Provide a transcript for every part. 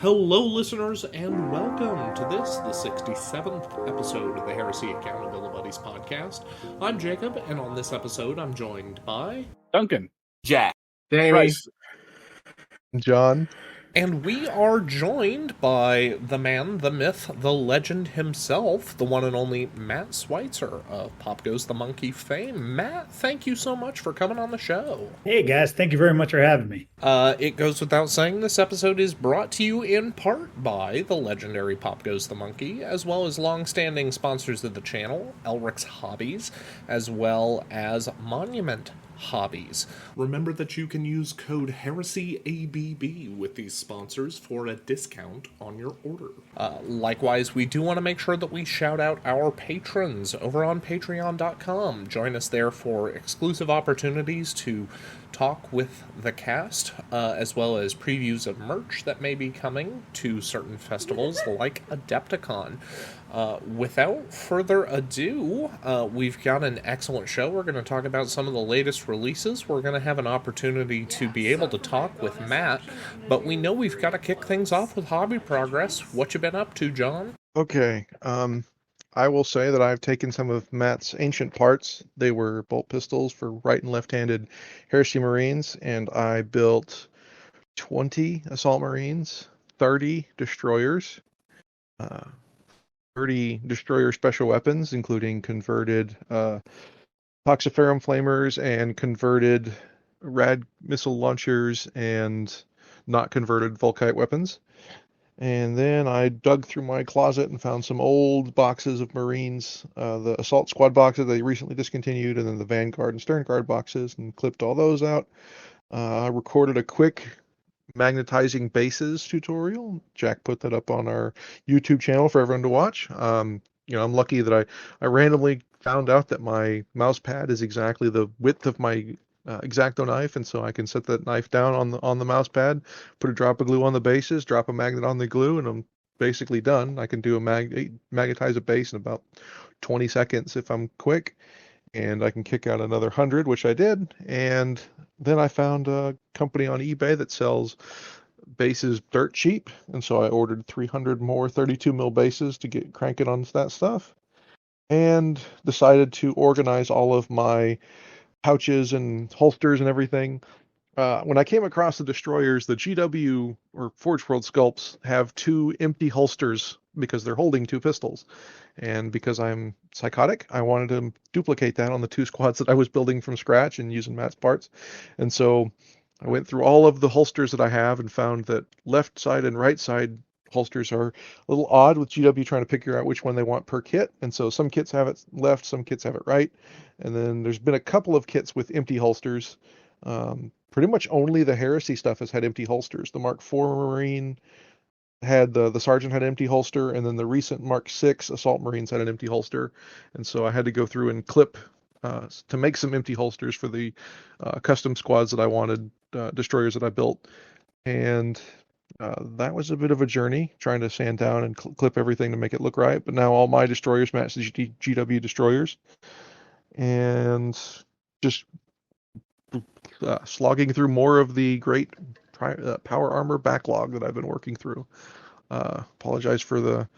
Hello, listeners, and welcome to the 67th episode of the Heresy Accountabilibuddies Podcast. I'm Jacob, and on this episode, I'm joined by Duncan, Jack, Jamie, Bryce, John. And we are joined by the man, the myth, the legend himself, the one and only Matt Switzer of Pop Goes the Monkey fame. Matt, thank you so much for coming on the show. Hey guys, thank you very much for having me. It goes without saying this episode is brought to you in part by the legendary Pop Goes the Monkey, as well as long-standing sponsors of the channel, Elric's Hobbies, as well as Monument Hobbies. Remember that you can use code HERESYABB with these sponsors for a discount on your order. Likewise, we do want to make sure that we shout out our patrons over on patreon.com. Join us there for exclusive opportunities to talk with the cast, as well as previews of merch that may be coming to certain festivals like Adepticon. Without further ado, we've got an excellent show. We're going to talk about some of the latest releases. We're going to have an opportunity to be able to talk with Matt, but we know we've got to kick things off with hobby progress. What you been up to, John? Okay, I will say that I've taken some of Matt's ancient parts. They were bolt pistols for right and left-handed Heresy Marines, and I built 20 Assault Marines, 30 Destroyers, 30 Destroyer Special Weapons, including converted Toxiferum Flamers and converted Rad Missile Launchers and not converted Volkite weapons. And then I dug through my closet and found some old boxes of Marines, the Assault Squad boxes they recently discontinued, and then the Vanguard and Stern Guard boxes, and clipped all those out. I recorded a quick magnetizing bases tutorial. Jack put that up on our YouTube channel for everyone to watch. I'm lucky that I randomly found out that my mouse pad is exactly the width of my X-Acto knife, and so I can set that knife down on the mouse pad, put a drop of glue on the bases, drop a magnet on the glue, and I'm basically done. I can do magnetize a base in about 20 seconds if I'm quick, and I can kick out another 100, which I did. And then I found a company on eBay that sells bases dirt cheap, and so I ordered 300 more 32 mil bases to get cranking on that stuff, and decided to organize all of my pouches and holsters and everything. When I came across the Destroyers, the GW or Forge World sculpts have two empty holsters because they're holding two pistols. And because I'm psychotic, I wanted to duplicate that on the two squads that I was building from scratch and using Matt's parts. And so I went through all of the holsters that I have and found that left side and right side holsters are a little odd, with GW trying to figure out which one they want per kit. And so some kits have it left, some kits have it right. And then there's been a couple of kits with empty holsters. Pretty much only the Heresy stuff has had empty holsters. The Mark IV Marine had the Sergeant had an empty holster, and then the recent Mark VI Assault Marines had an empty holster. And so I had to go through and clip to make some empty holsters for the custom squads that I wanted, destroyers that I built. And that was a bit of a journey, trying to sand down and clip everything to make it look right. But now all my destroyers match the GW destroyers. And just slogging through more of the great power armor backlog that I've been working through. Apologize for the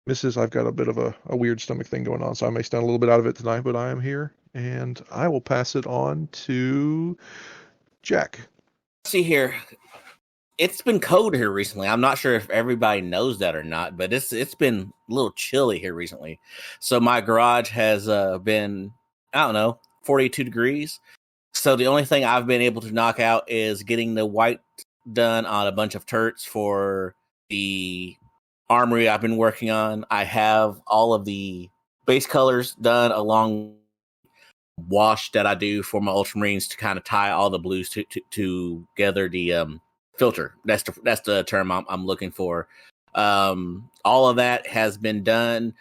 misses. I've got a bit of a weird stomach thing going on, so I may stand a little bit out of it tonight, but I am here, and I will pass it on to Jack. see here. It's been cold here recently. I'm not sure if everybody knows that or not, but it's been a little chilly here recently. So my garage has been, 42 degrees. So the only thing I've been able to knock out is getting the white done on a bunch of turrets for the armory I've been working on. I have all of the base colors done, along wash that I do for my Ultramarines to kind of tie all the blues together. The filter, that's the term I'm looking for. All of that has been done.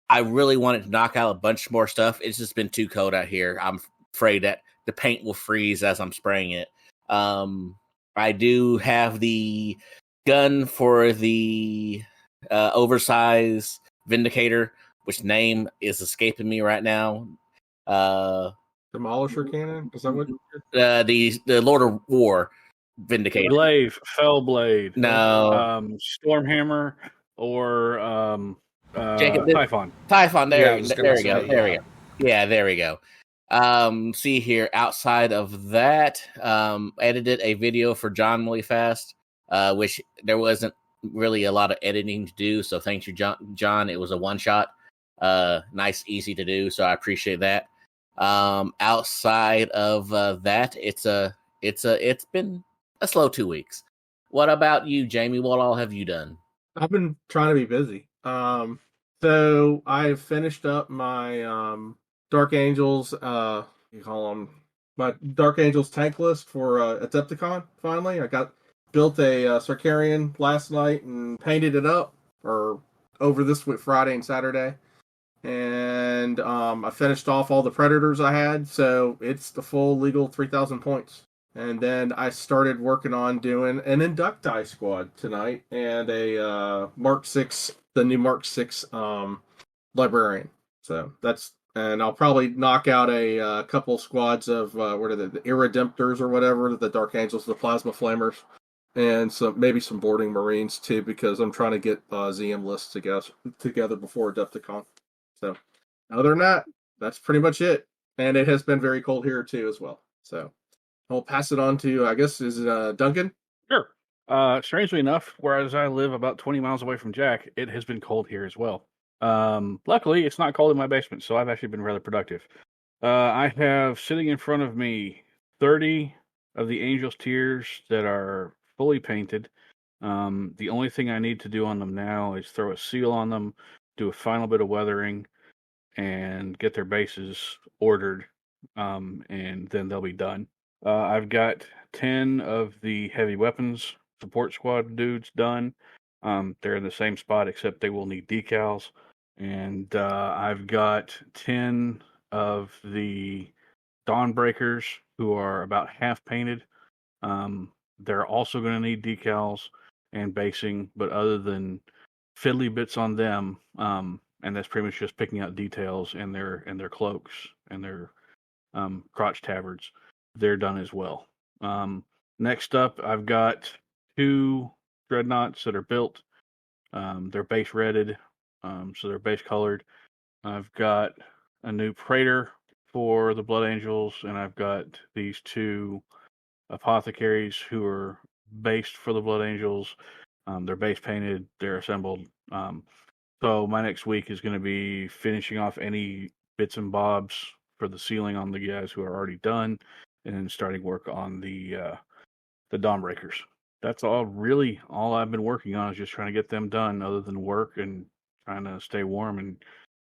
I really wanted to knock out a bunch more stuff. It's just been too cold out here. I'm afraid that the paint will freeze as I'm spraying it. I do have the gun for the oversized Vindicator, which name is escaping me right now. Demolisher cannon? Is that what? The Lord of War. vindicated. Glaive, Fellblade, No, Stormhammer, or Jacob, Typhon. Typhon. Yeah, I There, was there gonna we go. say, There we yeah. go. Yeah, there we go. See here. Outside of that, edited a video for John really fast, which there wasn't really a lot of editing to do. So thank you, John. It was a one shot. Nice, easy to do. So I appreciate that. Outside of that, it's been a slow 2 weeks. What about you, Jamie? What all have you done? I've been trying to be busy. So I finished up my Dark Angels, you call them my Dark Angels tank list for Adepticon. Finally, I built a Sarkarian last night and painted it up, or over this week, Friday and Saturday. And I finished off all the Predators I had, so it's the full legal 3,000 points. And then I started working on doing an Inducti squad tonight and a Mark 6, the new Mark 6 librarian. So and I'll probably knock out a couple squads of what are the Irredemptors or whatever, the Dark Angels, the Plasma Flamers, and maybe some boarding Marines too, because I'm trying to get ZM lists together before Adepticon. So other than that, that's pretty much it. And it has been very cold here too as well. So I'll pass it on to, I guess, is it Duncan? Sure. Strangely enough, whereas I live about 20 miles away from Jack, it has been cold here as well. Luckily, it's not cold in my basement, so I've actually been rather productive. I have sitting in front of me 30 of the Angel's Tears that are fully painted. The only thing I need to do on them now is throw a seal on them, do a final bit of weathering, and get their bases ordered, and then they'll be done. I've got 10 of the heavy weapons support squad dudes done. They're in the same spot, except they will need decals. And I've got 10 of the Dawnbreakers who are about half painted. They're also going to need decals and basing, but other than fiddly bits on them, and that's pretty much just picking out details and their cloaks and their crotch tabards, they're done as well. Next up, I've got 2 dreadnoughts that are built. They're base redded, so they're base colored. I've got a new Praetor for the Blood Angels, and I've got these 2 apothecaries who are based for the Blood Angels. They're base painted, they're assembled. So my next week is going to be finishing off any bits and bobs for the ceiling on the guys who are already done, and then starting work on the Dawnbreakers. That's all I've been working on is just trying to get them done, other than work and trying to stay warm, and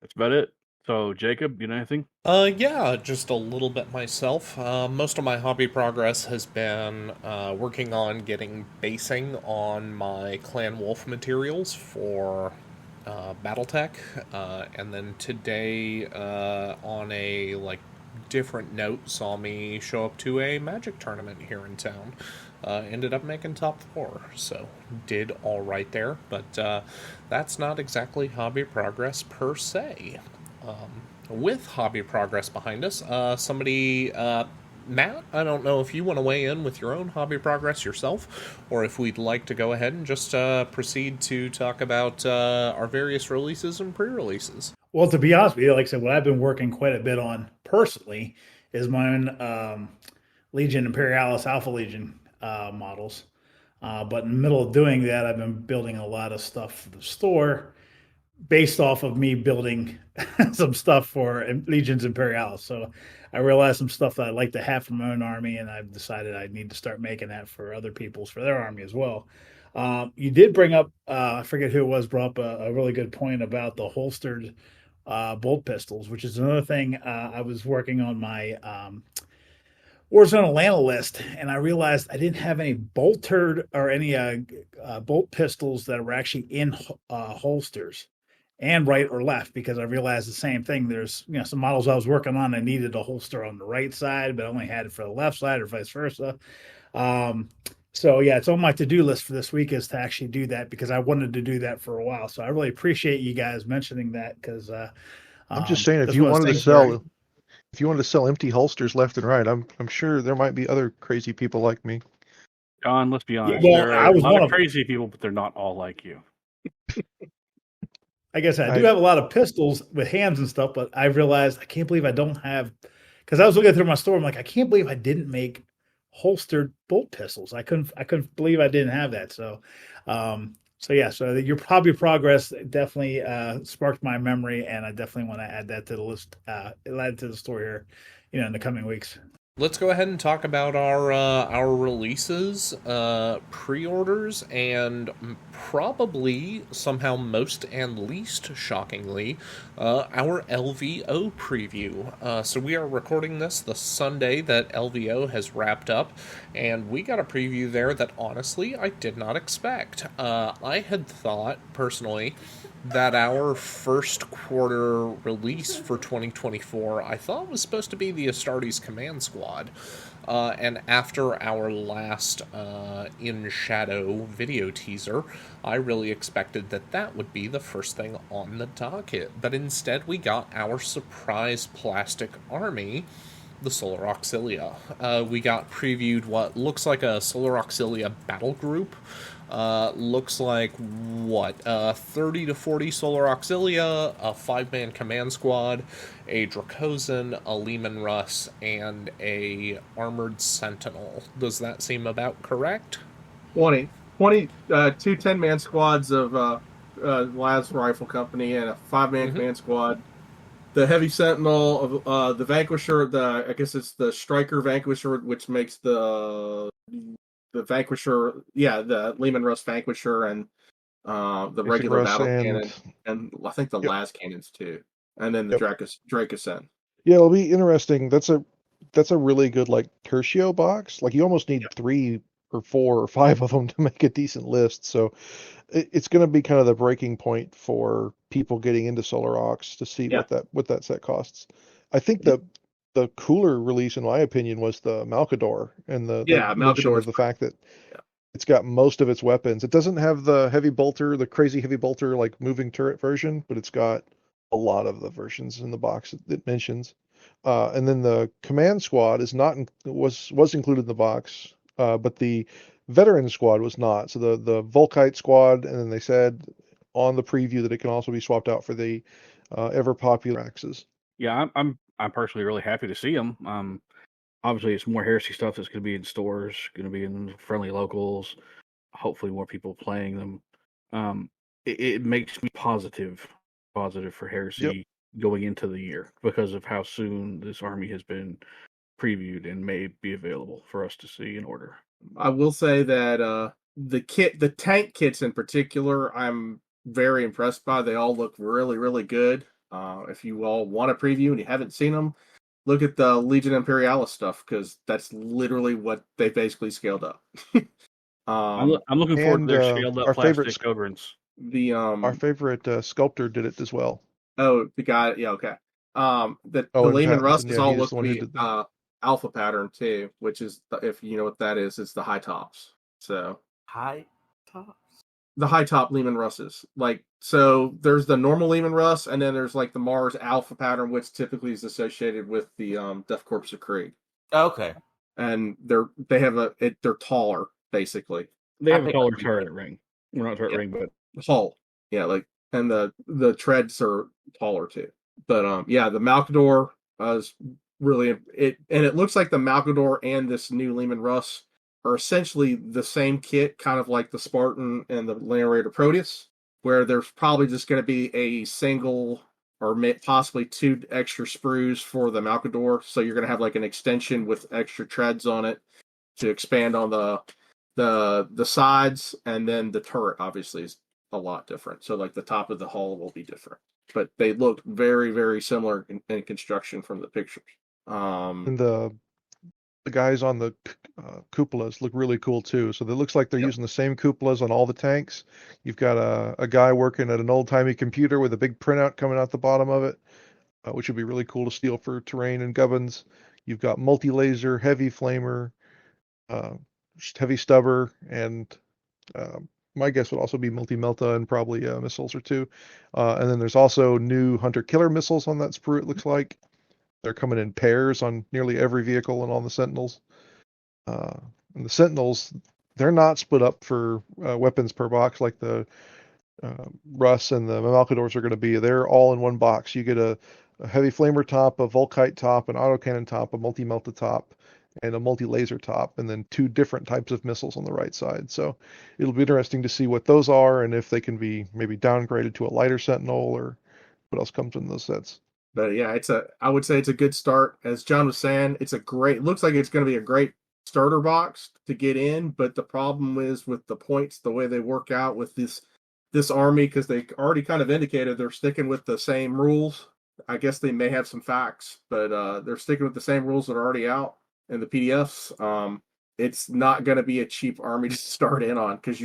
that's about it. So, Jacob, you know anything? Yeah, just a little bit myself. Most of my hobby progress has been working on getting basing on my Clan Wolf materials for Battletech, and then today, on a different note, saw me show up to a Magic tournament here in town. Ended up making top 4, so did all right there, but that's not exactly hobby progress per se. With hobby progress behind us, somebody, Matt, I don't know if you want to weigh in with your own hobby progress yourself, or if we'd like to go ahead and just proceed to talk about our various releases and pre-releases. Well, to be honest with you, like I said, what I've been working quite a bit on personally is my own Legion Imperialis Alpha Legion models. But in the middle of doing that, I've been building a lot of stuff for the store based off of me building some stuff for Legions Imperialis. So I realized some stuff that I'd like to have for my own army, and I've decided I need to start making that for other people's, for their army as well. You did bring up, I forget who it was, brought up a really good point about the holstered bolt pistols, which is another thing. I was working on my Warzone Atlanta list, and I realized I didn't have any boltered or any bolt pistols that were actually in holsters and right or left, because I realized the same thing. There's some models I was working on, I needed a holster on the right side, but I only had it for the left side, or vice versa. So yeah, it's on my to-do list for this week is to actually do that, because I wanted to do that for a while. So I really appreciate you guys mentioning that, because I'm just saying, if you wanted to sell empty holsters left and right, I'm sure there might be other crazy people like me. John, let's be honest. well, there I are a was lot one of of- crazy people, but they're not all like you. I guess I do have a lot of pistols with hands and stuff, but I realized I can't believe I don't have, because I was looking through my store. I'm like, I can't believe I didn't make holstered bolt pistols. I couldn't believe I didn't have that. So, so your progress definitely sparked my memory, and I definitely want to add that to the list, add it to the store here, in the coming weeks. Let's go ahead and talk about our releases, pre-orders, and probably somehow most and least shockingly, our LVO preview. So we are recording this the Sunday that LVO has wrapped up, and we got a preview there that honestly I did not expect. I had thought personally that our first quarter release for 2024, I thought was supposed to be the Astartes Command Squad. And after our last In Shadow video teaser, I really expected that would be the first thing on the docket. But instead we got our surprise plastic army, the Solar Auxilia. We got previewed what looks like a Solar Auxilia battle group. Looks like 30 to 40 Solar Auxilia, a 5-man command squad, a Dracosan, a Leman Russ, and a Armored Sentinel. Does that seem about correct? 20, two 10-man squads of Laz Rifle Company and a 5-man command squad. The Heavy Sentinel of the Vanquisher, I guess it's the Striker Vanquisher, which makes the Vanquisher, the Leman Russ Vanquisher, and the regular battle cannon, and I think the Laz cannons too, and then the Dracosan. Yeah, it'll be interesting. That's a really good tertio box. You almost need 3 or 4 or 5 of them to make a decent list. So it's going to be kind of the breaking point for people getting into Solar Aux to see what that set costs. I think the cooler release, in my opinion, was the Malkador, and the mention of the fact that it's got most of its weapons. It doesn't have the heavy bolter, the crazy heavy bolter moving turret version, but it's got a lot of the versions in the box it mentions. And then the command squad was included in the box, but the veteran squad was not. So the Volkite squad, and then they said on the preview that it can also be swapped out for the ever popular Axes. Yeah, I'm personally really happy to see them. Obviously, it's more Heresy stuff that's going to be in stores, going to be in friendly locals. Hopefully, more people playing them. It makes me positive for Heresy going into the year because of how soon this army has been previewed and may be available for us to see and order. I will say that the tank kits in particular, I'm very impressed by. They all look really, really good. If you all want a preview and you haven't seen them, look at the Legion Imperialis stuff, because that's literally what they basically scaled up. I'm looking forward to their scaled up plastic squadrons. Our favorite sculptor did it as well. Oh, the guy, yeah, okay. The Leman Russ is all look to be alpha pattern too, which is, if you know what that is, it's the high tops. So high tops. The high top Leman Russes. So there's the normal Leman Russ, and then there's the Mars alpha pattern, which typically is associated with the Death Corps of Krieg. Okay. And they're taller, basically. They have a taller turret ring. Well, not turret ring, but hull. Yeah, and the treads are taller too. But the Malkador is really it looks like the Malkador and this new Leman Russ are essentially the same kit, kind of like the Spartan and the Land Raider Proteus, where there's probably just going to be a single or possibly 2 extra sprues for the Malkador. So you're going to have an extension with extra treads on it to expand on the sides, and then the turret obviously is a lot different. So the top of the hull will be different, but they look very, very similar in construction from the pictures. And the guys on the cupolas look really cool too. So it looks like they're using the same cupolas on all the tanks. You've got a guy working at an old-timey computer with a big printout coming out the bottom of it, which would be really cool to steal for terrain and gubbins. You've got multi-laser, heavy flamer, heavy stubber, and my guess would also be multi-melta and probably missiles or 2. And then there's also new hunter-killer missiles on that sprue, it looks like. They're coming in pairs on nearly every vehicle and on the Sentinels. And the Sentinels, they're not split up for weapons per box like the Russ and the Malkadors are going to be. They're all in one box. You get a heavy flamer top, a Volkite top, an autocannon top, a multi-melta top, and a multi-laser top, and then 2 different types of missiles on the right side. So it'll be interesting to see what those are and if they can be maybe downgraded to a lighter Sentinel or what else comes in those sets. But yeah, I would say it's a good start. As John was saying, looks like it's going to be a great starter box to get in, but the problem is with the points, the way they work out with this army, because they already kind of indicated they're sticking with the same rules. I guess they may have some facts, but they're sticking with the same rules that are already out in the PDFs. It's not going to be a cheap army to start in on, because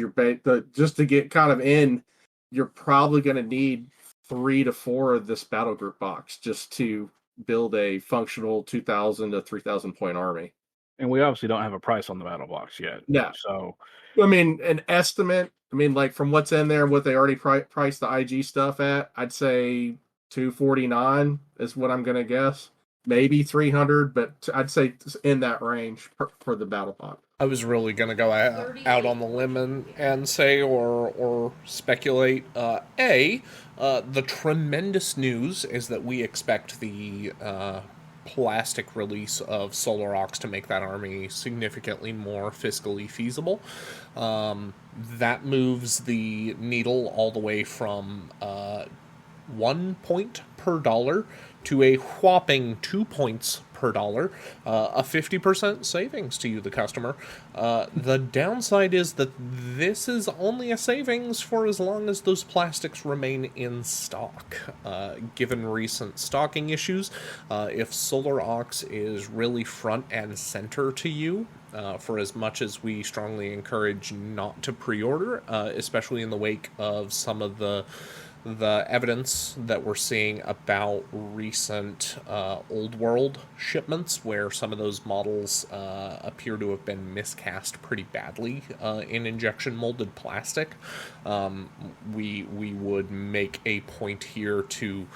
just to get kind of in, you're probably going to need 3 to 4 of this battle group box just to build a functional 2,000 to 3,000 point army. And we obviously don't have a price on the battle box yet. Yeah. So, I mean, an estimate. I mean, like from what's in there, what they already priced the IG stuff at, I'd say $249 is what I'm gonna guess. Maybe $300, but I'd say in that range for the battle box. I was really going to go out on the limb and say or speculate. The tremendous news is that we expect the plastic release of Solar Ox to make that army significantly more fiscally feasible. That moves the needle all the way from 1 point per dollar to a whopping 2 points per dollar, a 50% savings to you, the customer. The downside is that this is only a savings for as long as those plastics remain in stock. Given recent stocking issues, if Solar Ox is really front and center to you, for as much as we strongly encourage not to pre-order, especially in the wake of some of the evidence that we're seeing about recent old world shipments where some of those models appear to have been miscast pretty badly in injection molded plastic. We would make a point here to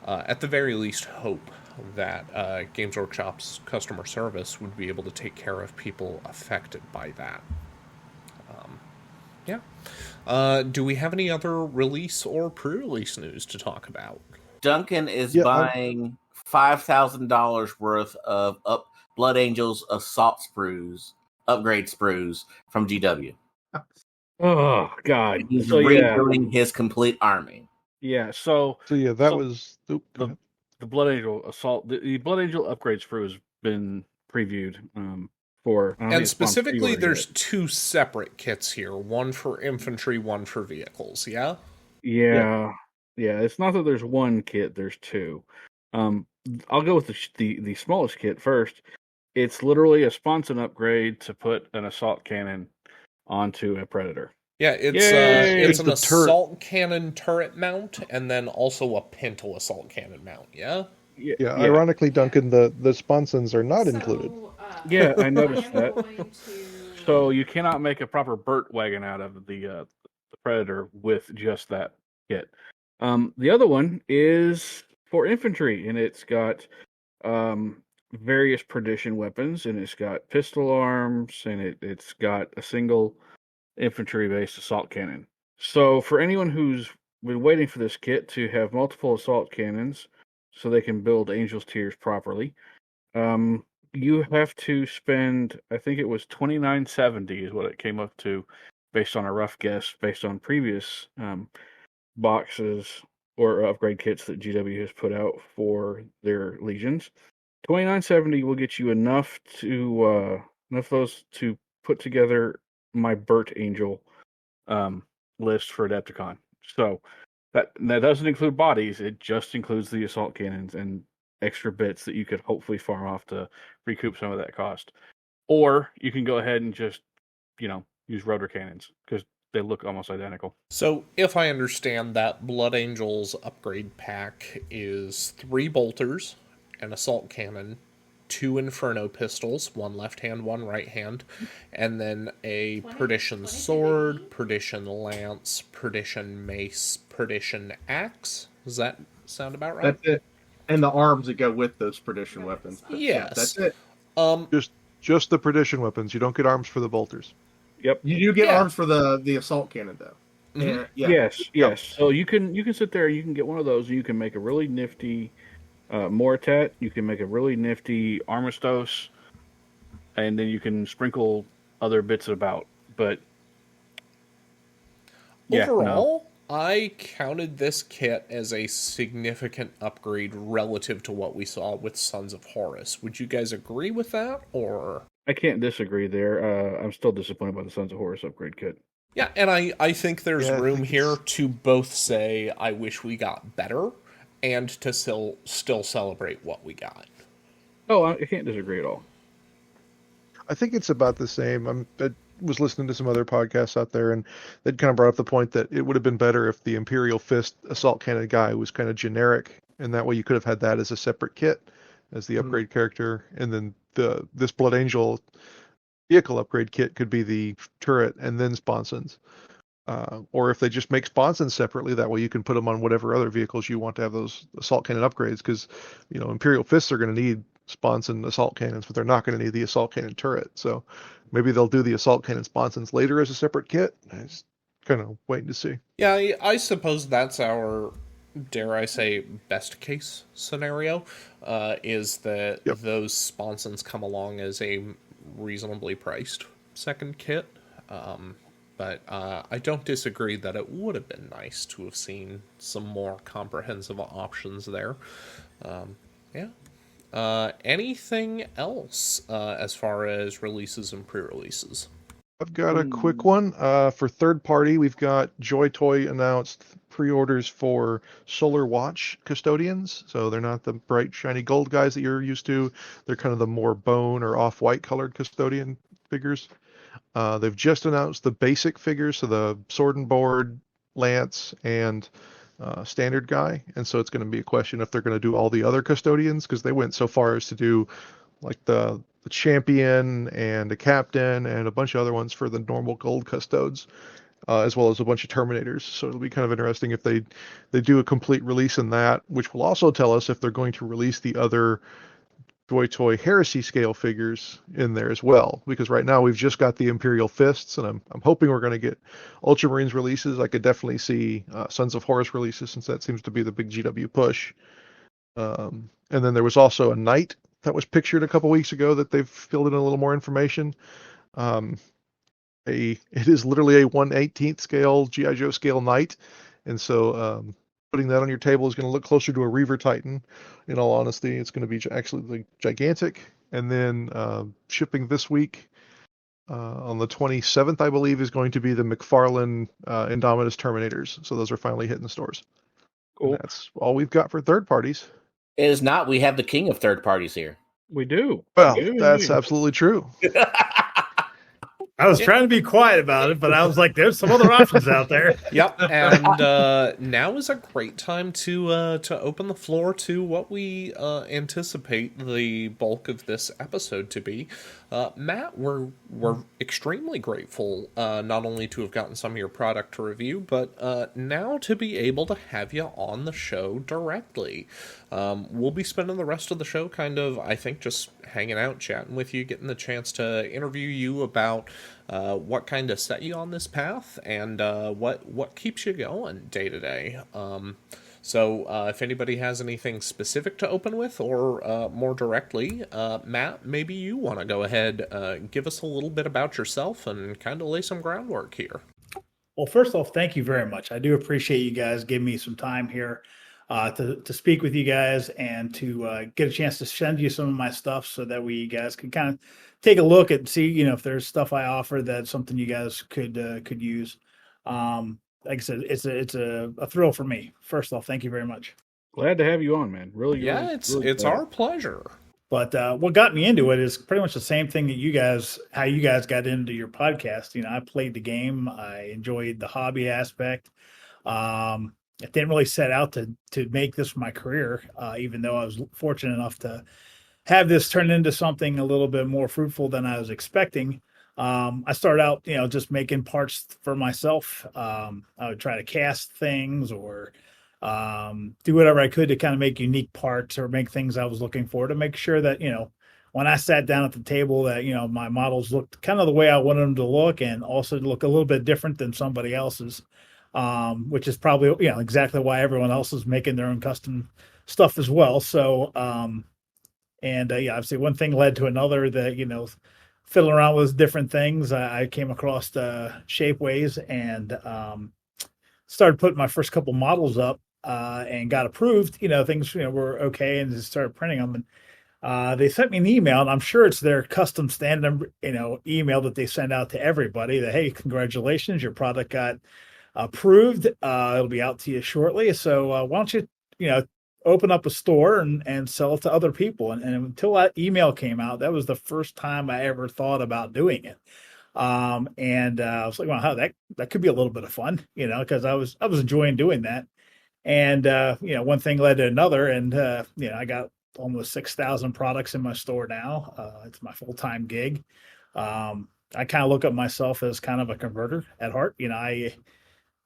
at the very least hope that Games Workshop's customer service would be able to take care of people affected by that. Do we have any other release or pre-release news to talk about? Duncan is buying $5,000 worth of Blood Angels assault sprues, upgrade sprues from GW. Oh God! He's rebuilding his complete army. Yeah. So that was the Blood Angel assault. The Blood Angel upgrade sprue has been previewed. And specifically, there's 2 separate kits here, one for infantry, one for vehicles, yeah? Yeah. It's not that there's 1 kit, there's 2. I'll go with the smallest kit first. It's literally a sponson upgrade to put an assault cannon onto a Predator. Yeah, it's an assault cannon turret mount, and then also a pintle assault cannon mount, yeah? Yeah. Ironically, Duncan, the sponsons are not included. Yeah, I noticed that. So you cannot make a proper Burt wagon out of the Predator with just that kit. The other one is for infantry, and it's got various perdition weapons, and it's got pistol arms, and it's got a single infantry-based assault cannon. So for anyone who's been waiting for this kit to have multiple assault cannons so they can build Angel's Tears properly, you have to spend, I think it was $29.70 is what it came up to, based on a rough guess, based on previous boxes or upgrade kits that GW has put out for their legions. $29.70 will get you enough of those to put together my Burt Angel list for Adepticon. So that doesn't include bodies; it just includes the assault cannons and extra bits that you could hopefully farm off to recoup some of that cost. Or you can go ahead and just, use rotor cannons because they look almost identical. So if I understand that, Blood Angels upgrade pack is 3 bolters, an assault cannon, 2 Inferno pistols, 1 left hand, 1 right hand, and then a Perdition sword, Perdition lance, Perdition mace, Perdition axe. Does that sound about right? That's it. And the arms that go with those Perdition weapons. Yes. Yeah, that's it. Just the Perdition weapons. You don't get arms for the bolters. Yep. You do get Yeah. arms for the assault cannon though. Mhm. Yeah. Yes. So you can sit there. You can get one of those, and you can make a really nifty Moritat. You can make a really nifty Armistos, and then you can sprinkle other bits about. But yeah, no. Overall, I counted this kit as a significant upgrade relative to what we saw with Sons of Horus. Would you guys agree with that, or? I can't disagree there. I'm still disappointed by the Sons of Horus upgrade kit. Yeah, and I think there's Yeah, I room think here it's- to both say, I wish we got better, and to still celebrate what we got. Oh, I can't disagree at all. I think it's about the same. I was listening to some other podcasts out there, and they'd kind of brought up the point that it would have been better if the Imperial Fist assault cannon guy was kind of generic, and that way you could have had that as a separate kit, as the upgrade character, and then this Blood Angel vehicle upgrade kit could be the turret and then sponsons. Or if they just make sponsons separately, that way you can put them on whatever other vehicles you want to have those assault cannon upgrades, because Imperial Fists are going to need sponson assault cannons, but they're not going to need the assault cannon turret. So maybe they'll do the assault cannon sponsons later as a separate kit. I just kind of waiting to see. Yeah, I suppose that's our, dare I say, best case scenario, is that Yep. those sponsons come along as a reasonably priced second kit. But I don't disagree that it would have been nice to have seen some more comprehensive options there. Yeah. Anything else as far as releases and pre-releases? I've got a quick one. For third party, we've got Joy Toy announced pre-orders for Solar Watch Custodians. So they're not the bright, shiny gold guys that you're used to. They're kind of the more bone or off-white colored Custodian figures. They've just announced the basic figures, so the Sword and Board, Lance, and Standard Guy. And so it's going to be a question if they're going to do all the other Custodians, because they went so far as to do like the Champion and a Captain and a bunch of other ones for the normal gold Custodes, as well as a bunch of Terminators. So it'll be kind of interesting if they do a complete release in that, which will also tell us if they're going to release the other Joy Toy Heresy scale figures in there as well, because right now we've just got the Imperial Fists, and I'm hoping we're going to get Ultramarines releases. I could definitely see Sons of Horus releases, since that seems to be the big GW push. And then there was also a Knight that was pictured a couple weeks ago that they've filled in a little more information. It is literally a 1/18th scale G.I. Joe scale Knight, and so putting that on your table is going to look closer to a Reaver Titan. In all honesty, it's going to be absolutely gigantic. And then shipping this week on the 27th, I believe, is going to be the McFarlane Indominus Terminators. So those are finally hitting the stores. Cool. And that's all we've got for third parties. It is not. We have the king of third parties here. We do. Well, We do that's indeed. absolutely true. I was trying to be quiet about it, but I was like, there's some other options out there. Yep, and now is a great time to open the floor to what we anticipate the bulk of this episode to be. Matt, we're extremely grateful not only to have gotten some of your product to review, but now to be able to have you on the show directly. We'll be spending the rest of the show kind of, I think, just hanging out, chatting with you, getting the chance to interview you about what kind of set you on this path and what keeps you going day to day. So if anybody has anything specific to open with, or more directly, Matt, maybe you want to go ahead, give us a little bit about yourself and kind of lay some groundwork here. Well, first off, thank you very much. I do appreciate you guys giving me some time here to speak with you guys and to get a chance to send you some of my stuff so that we guys can kind of take a look and see, if there's stuff I offer that's something you guys could use. Like I said, it's a thrill for me. First off, thank you very much. Glad to have you on, man. Really, Yeah, really it's glad. our pleasure. But what got me into it is pretty much the same thing that how you guys got into your podcast. I played the game. I enjoyed the hobby aspect. I didn't really set out to make this my career, even though I was fortunate enough to have this turn into something a little bit more fruitful than I was expecting. I started out, just making parts for myself. I would try to cast things or do whatever I could to kind of make unique parts or make things I was looking for to make sure that, when I sat down at the table, that my models looked kind of the way I wanted them to look, and also look a little bit different than somebody else's, which is probably exactly why everyone else is making their own custom stuff as well. So obviously one thing led to another. That fiddling around with different things, I came across Shapeways and started putting my first couple models up and got approved. Things were okay, and just started printing them. And they sent me an email, and I'm sure it's their custom standard email that they send out to everybody. That, hey, congratulations, your product got approved. It'll be out to you shortly. So why don't you open up a store and sell it to other people? And until that email came out, that was the first time I ever thought about doing it. I was like, wow, that could be a little bit of fun, because I was enjoying doing that. And one thing led to another, and I got almost 6,000 products in my store now. It's my full-time gig. I kind of look at myself as kind of a converter at heart.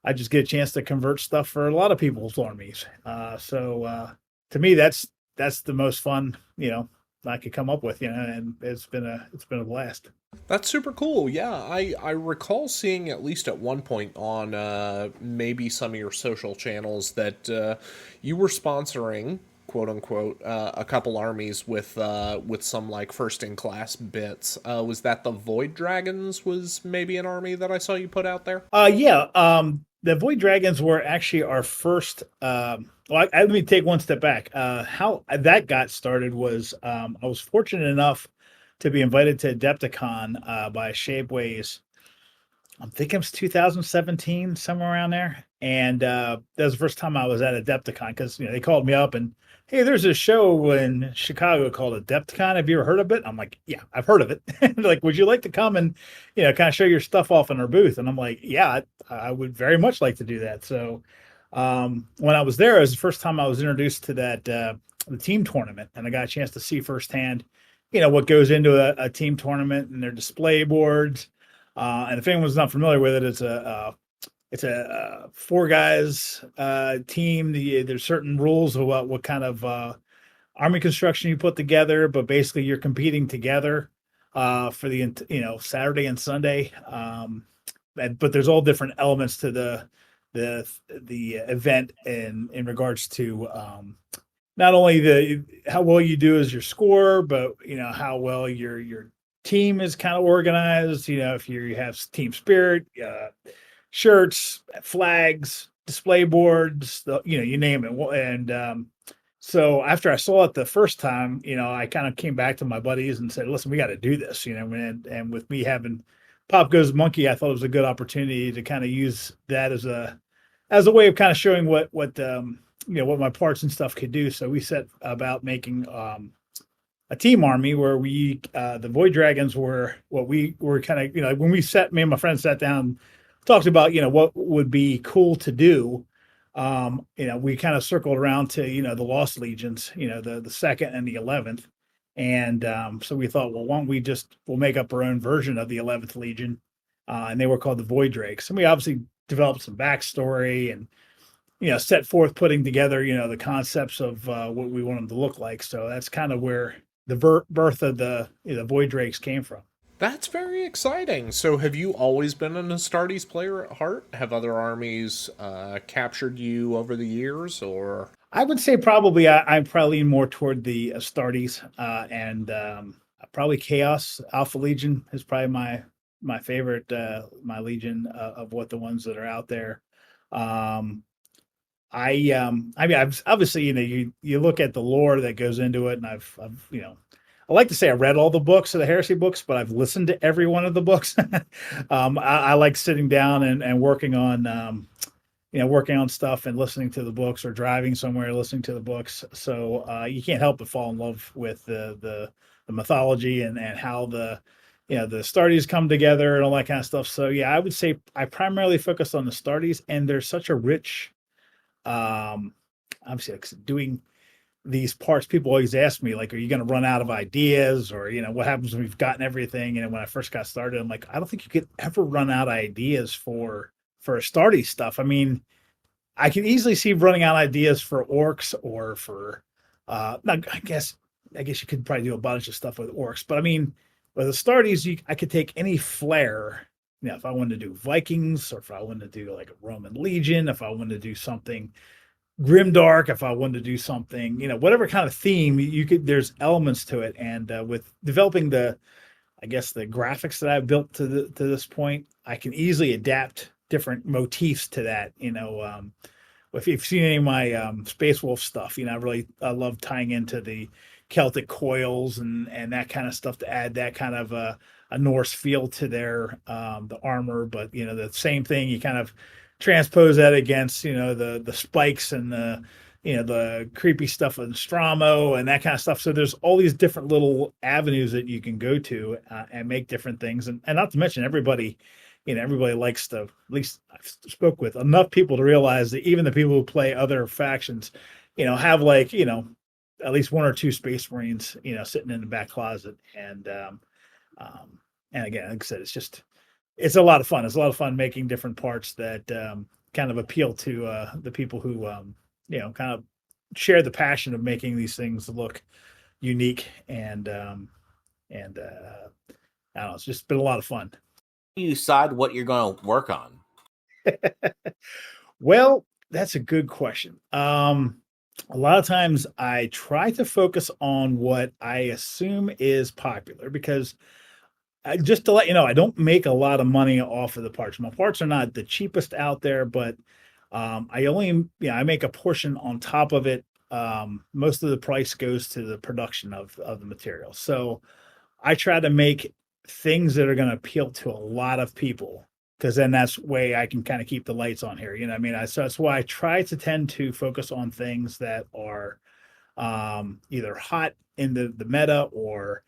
I just get a chance to convert stuff for a lot of people's armies. So to me, that's the most fun, I could come up with, and it's been a blast. That's super cool. Yeah, I recall seeing at least at one point on maybe some of your social channels that you were sponsoring, quote unquote, a couple armies with some like first in class bits. Was that the Void Dragons? Was maybe an army that I saw you put out there? The Void Dragons were actually our first. Let me take one step back. How that got started was I was fortunate enough to be invited to Adepticon by Shapeways. I'm thinking it was 2017, somewhere around there. And that was the first time I was at Adepticon, because they called me up and, hey, there's a show in Chicago called Adepticon. Have you ever heard of it? I'm like, yeah, I've heard of it. Like, would you like to come and kind of show your stuff off in our booth? And I'm like, yeah, I would very much like to do that. So when I was there, it was the first time I was introduced to that the team tournament, and I got a chance to see firsthand what goes into a team tournament and their display boards. And if anyone's not familiar with it, it's a 4 guys team. There's certain rules about what kind of army construction you put together, but basically you're competing together for the Saturday and Sunday. But there's all different elements to the event in regards to not only how well you do as your score, but how well your team is kind of organized. If you have team spirit, shirts, flags, display boards, you name it. And so after I saw it the first time, I kind of came back to my buddies and said, listen, we got to do this, and with me having Pop Goes Monkey, I thought it was a good opportunity to kind of use that as a way of kind of showing what what my parts and stuff could do. So we set about making a team army where the Void Dragons were what we were kind of, when me and my friends sat down, talked about, what would be cool to do. We kind of circled around to, the Lost Legions, the second and the 11th. And so we thought, well, why don't we'll make up our own version of the 11th Legion. And they were called the Void Drakes. And we obviously developed some backstory and, set forth putting together, the concepts of what we want them to look like. So that's kind of where the birth of the Void Drakes came from. That's very exciting. So have you always been an Astartes player at heart? Have other armies captured you over the years, or? I would say probably I'm probably more toward the Astartes and probably Chaos. Alpha Legion is probably my favorite, my Legion of what the ones that are out there. I've obviously, you look at the lore that goes into it, and I've I like to say I read all the books of the Heresy books, but I've listened to every one of the books. I like sitting down and working on, working on stuff and listening to the books, or driving somewhere, listening to the books. So you can't help but fall in love with the mythology and how the Astartes come together and all that kind of stuff. So yeah, I would say I primarily focus on the Astartes, and there's such a rich, obviously doing these parts. People always ask me, like, are you going to run out of ideas, or what happens when we've gotten everything? And when I first got started, I'm like, I don't think you could ever run out of ideas for Astartes stuff. I mean, I can easily see running out of ideas for orcs, or for I guess I guess you could probably do a bunch of stuff with orcs, but I mean, with the Astartes, I could take any flair. You know, if I wanted to do Vikings, or if I wanted to do like a Roman Legion, if I wanted to do something grimdark, if I wanted to do something, you know, whatever kind of theme you could, there's elements to it. And with developing I guess the graphics that I've built to this point, I can easily adapt different motifs to that. You know, if you've seen any of my Space Wolf stuff, you know, I love tying into the Celtic coils and that kind of stuff to add that kind of a Norse feel to their the armor. But you know, the same thing, you kind of transpose that against, you know, the spikes and the creepy stuff in Stramo and that kind of stuff. So there's all these different little avenues that you can go to and make different things. And not to mention everybody likes to, at least I've spoke with enough people to realize that even the people who play other factions, you know, have like, you know, at least one or two Space Marines, you know, sitting in the back closet. And again, like I said, it's a lot of fun. It's a lot of fun making different parts that kind of appeal to the people who, you know, kind of share the passion of making these things look unique. And I don't know, it's just been a lot of fun. You decide what you're going to work on? Well, that's a good question. A lot of times I try to focus on what I assume is popular, because just to let you know, I don't make a lot of money off of the parts. My parts are not the cheapest out there, but I make a portion on top of it. Most of the price goes to the production of the material. So I try to make things that are going to appeal to a lot of people, because then that's way I can kind of keep the lights on here. You know what I mean? So that's why I try to tend to focus on things that are either hot in the meta, or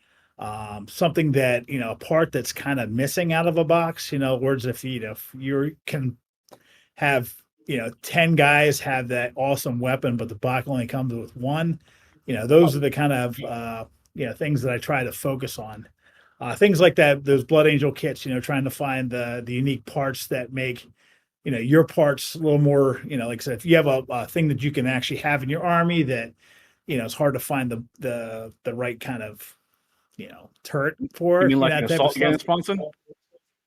something that, you know, a part that's kind of missing out of a box. You know, words if you can have, you know, 10 guys have that awesome weapon, but the box only comes with one. You know, those are the kind of things that I try to focus on. Things like that, those Blood Angel kits, you know, trying to find the unique parts that make, you know, your parts a little more, you know, like I said, if you have a thing that you can actually have in your army that, you know, it's hard to find the right kind of, you know, turret for. You mean like an assault gun, Sponson?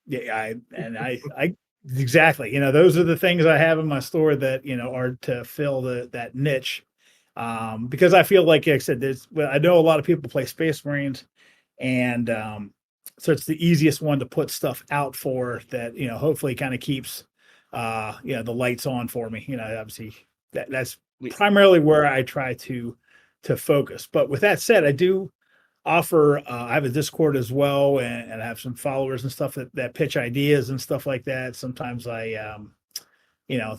Yeah, I exactly. You know, those are the things I have in my store that, you know, are to fill that niche. Because I feel like I said, I know a lot of people play Space Marines, and so it's the easiest one to put stuff out for that, you know, hopefully kind of keeps the lights on for me. You know, obviously that's primarily where I try to focus. But with that said, I do offer I have a Discord as well, and I have some followers and stuff that pitch ideas and stuff like that. Sometimes I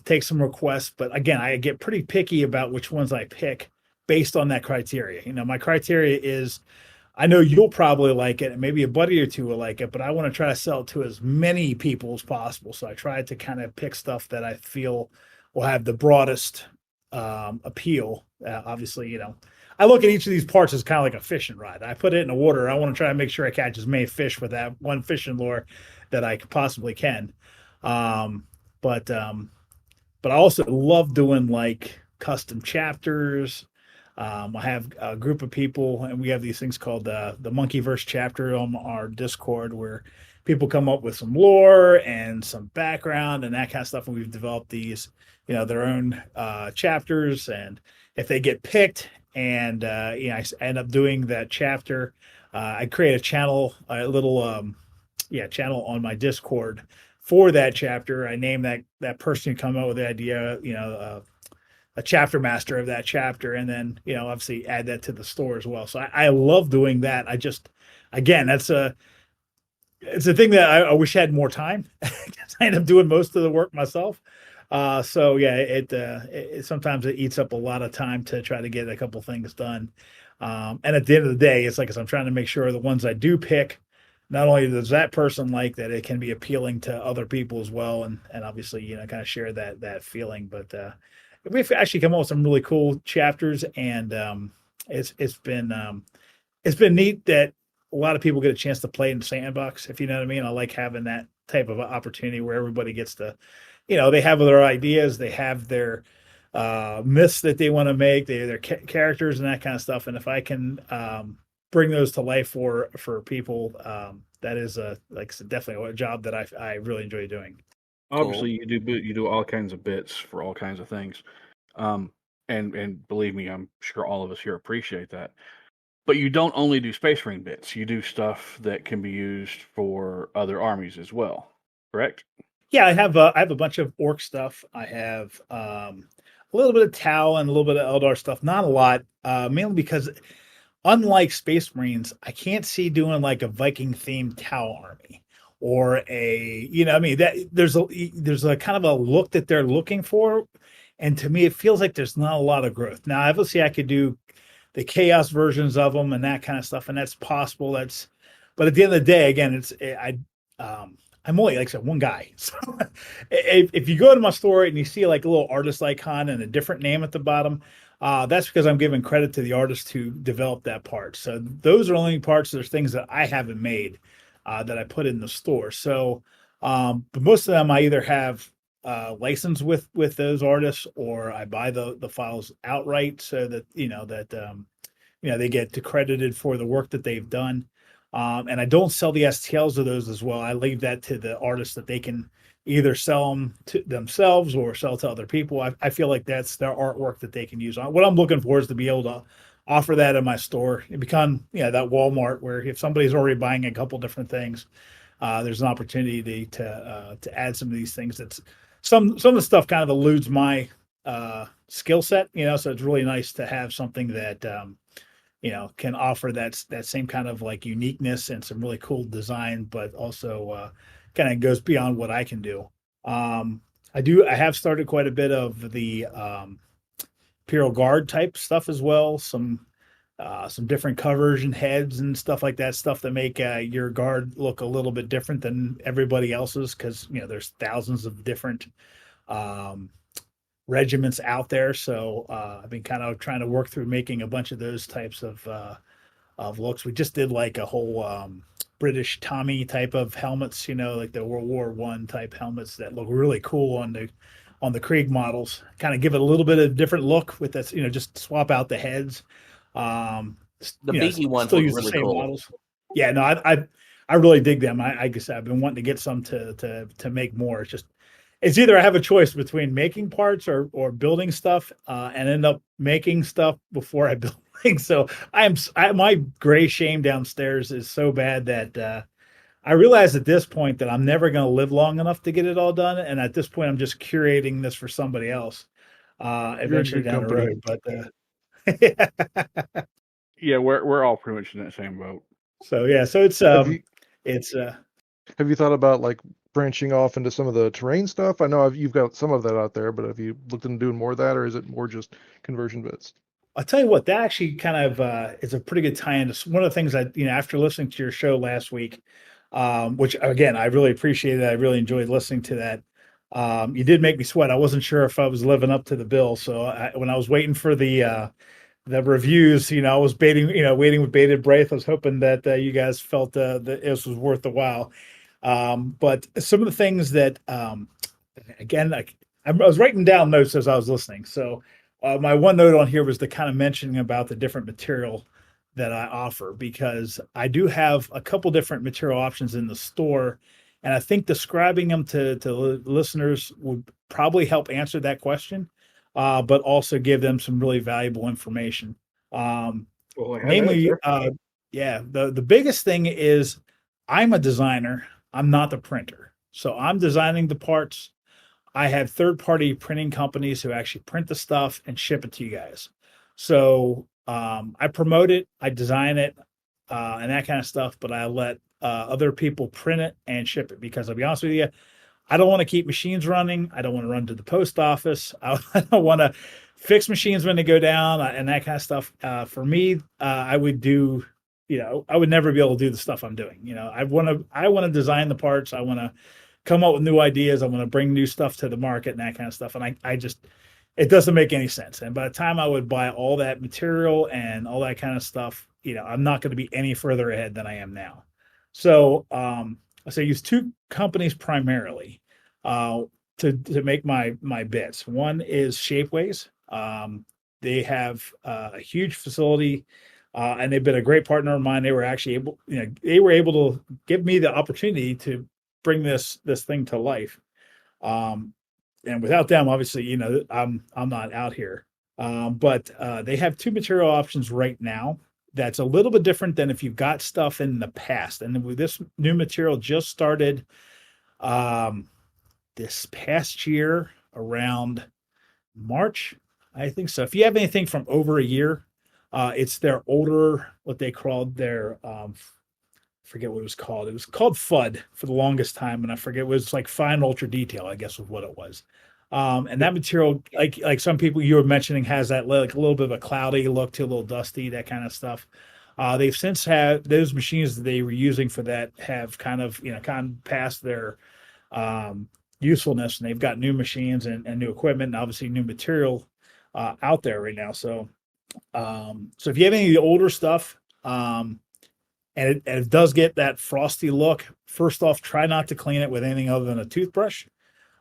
take some requests, but again, I get pretty picky about which ones I pick based on that criteria. You know, my criteria is, I know you'll probably like it, and maybe a buddy or two will like it, but I want to try to sell it to as many people as possible. So I try to kind of pick stuff that I feel will have the broadest appeal. Obviously, you know, I look at each of these parts as kind of like a fishing rod. I put it in the water. I want to try to make sure I catch as many fish with that one fishing lure that I possibly can. But I also love doing like custom chapters. I have a group of people, and we have these things called the Monkeyverse chapter on our Discord, where people come up with some lore and some background and that kind of stuff. And we've developed these, you know, their own chapters. And if they get picked and, I end up doing that chapter, I create a channel, channel on my Discord for that chapter. I name that person who come up with the idea, you know, a chapter master of that chapter, and then, you know, obviously add that to the store as well. So I love doing that. It's a thing that I wish I had more time. I end up doing most of the work myself. So yeah, it sometimes it eats up a lot of time to try to get a couple things done. And at the end of the day, it's like, I'm trying to make sure the ones I do pick, not only does that person like that, it can be appealing to other people as well. And obviously, you know, kind of share that feeling. But we've actually come up with some really cool chapters, and it's been neat that a lot of people get a chance to play in the sandbox, if you know what I mean. I like having that type of opportunity where everybody gets to, you know, they have their ideas, they have their myths that they want to make, their characters and that kind of stuff. And if I can bring those to life for people, that is like I said, definitely a job that I really enjoy doing. Obviously, you do all kinds of bits for all kinds of things, and believe me, I'm sure all of us here appreciate that. But you don't only do Space Marine bits; you do stuff that can be used for other armies as well. Correct? Yeah, I have a bunch of orc stuff. I have a little bit of Tau and a little bit of Eldar stuff. Not a lot, mainly because unlike Space Marines, I can't see doing like a Viking themed Tau army or that there's a kind of a look that they're looking for, and to me, it feels like there's not a lot of growth. Now, obviously, I could do the chaos versions of them and that kind of stuff, and that's possible. But at the end of the day, again, I'm only, like I said, one guy. So if you go to my store and you see like a little artist icon and a different name at the bottom, that's because I'm giving credit to the artist who developed that part. So those are only parts. There's things that I haven't made that I put in the store. So, but most of them I either have license with those artists, or I buy the files outright so that they get credited for the work that they've done. And I don't sell the STLs of those as well. I leave that to the artists that they can either sell them to themselves or sell to other people. I feel like that's their artwork that they can use. What I'm looking for is to be able to offer that in my store and become that Walmart where if somebody's already buying a couple different things, there's an opportunity to add some of these things. That's some of the stuff kind of eludes my skill set, so it's really nice to have something that can offer that same kind of like uniqueness and some really cool design, but also kind of goes beyond what I can do. I have started quite a bit of the Imperial Guard type stuff as well. Some different covers and heads and stuff like that, stuff that make your guard look a little bit different than everybody else's, because there's thousands of different regiments out there. So I've been kind of trying to work through making a bunch of those types of looks. We just did like a whole British Tommy type of helmets, like the World War I type helmets that look really cool on the Krieg models. Kind of give it a little bit of a different look with this, just swap out the heads. The beaky ones still look use really the same cool. models. Yeah, no, I really dig them. I guess I've been wanting to get some to make more. It's either I have a choice between making parts or building stuff, and end up making stuff before I build things. So my gray shame downstairs is so bad that I realize at this point that I'm never going to live long enough to get it all done. And at this point, I'm just curating this for somebody else eventually down the road. But yeah, we're all pretty much in that same boat. So yeah, so it's Have you thought about like branching off into some of the terrain stuff? I know you've got some of that out there, but have you looked into doing more of that, or is it more just conversion bits? I'll tell you what, that actually kind of is a pretty good tie-in to one of the things that, after listening to your show last week, which again, I really appreciated. I really enjoyed listening to that. You did make me sweat. I wasn't sure if I was living up to the bill. So when I was waiting for the reviews, I was waiting with bated breath. I was hoping that you guys felt that this was worth the while. But some of the things that, again, I was writing down notes as I was listening. So my one note on here was the kind of mentioning about the different material that I offer, because I do have a couple different material options in the store. And I think describing them to listeners would probably help answer that question, but also give them some really valuable information. Namely, the biggest thing is I'm a designer. I'm not the printer. So I'm designing the parts. I have third-party printing companies who actually print the stuff and ship it to you guys. So I promote it, I design it, and that kind of stuff, but I let other people print it and ship it, because I'll be honest with you, I don't want to keep machines running. I don't want to run to the post office. I don't want to fix machines when they go down and that kind of stuff. For me, I would do... I would never be able to do the stuff I'm doing. I want to design the parts. I want to come up with new ideas. I want to bring new stuff to the market and that kind of stuff. And it doesn't make any sense. And by the time I would buy all that material and all that kind of stuff, I'm not going to be any further ahead than I am now. So I use two companies primarily. to make my bits. One is Shapeways. They have a huge facility, and they've been a great partner of mine. They were actually able, to give me the opportunity to bring this thing to life. And without them, obviously, I'm not out here. But they have two material options right now. That's a little bit different than if you've got stuff in the past. And this new material just started this past year around March, I think so. If you have anything from over a year, it's their older, what they called their, forget what it was called. It was called FUD for the longest time, and I forget, it was like fine ultra detail, I guess was what it was. And that material, like some people you were mentioning, has that like a little bit of a cloudy look to a little dusty, that kind of stuff. They've since had those machines that they were using for that have kind of past their usefulness, and they've got new machines and new equipment, and obviously new material out there right now. So if you have any of the older stuff, and it does get that frosty look, first off, try not to clean it with anything other than a toothbrush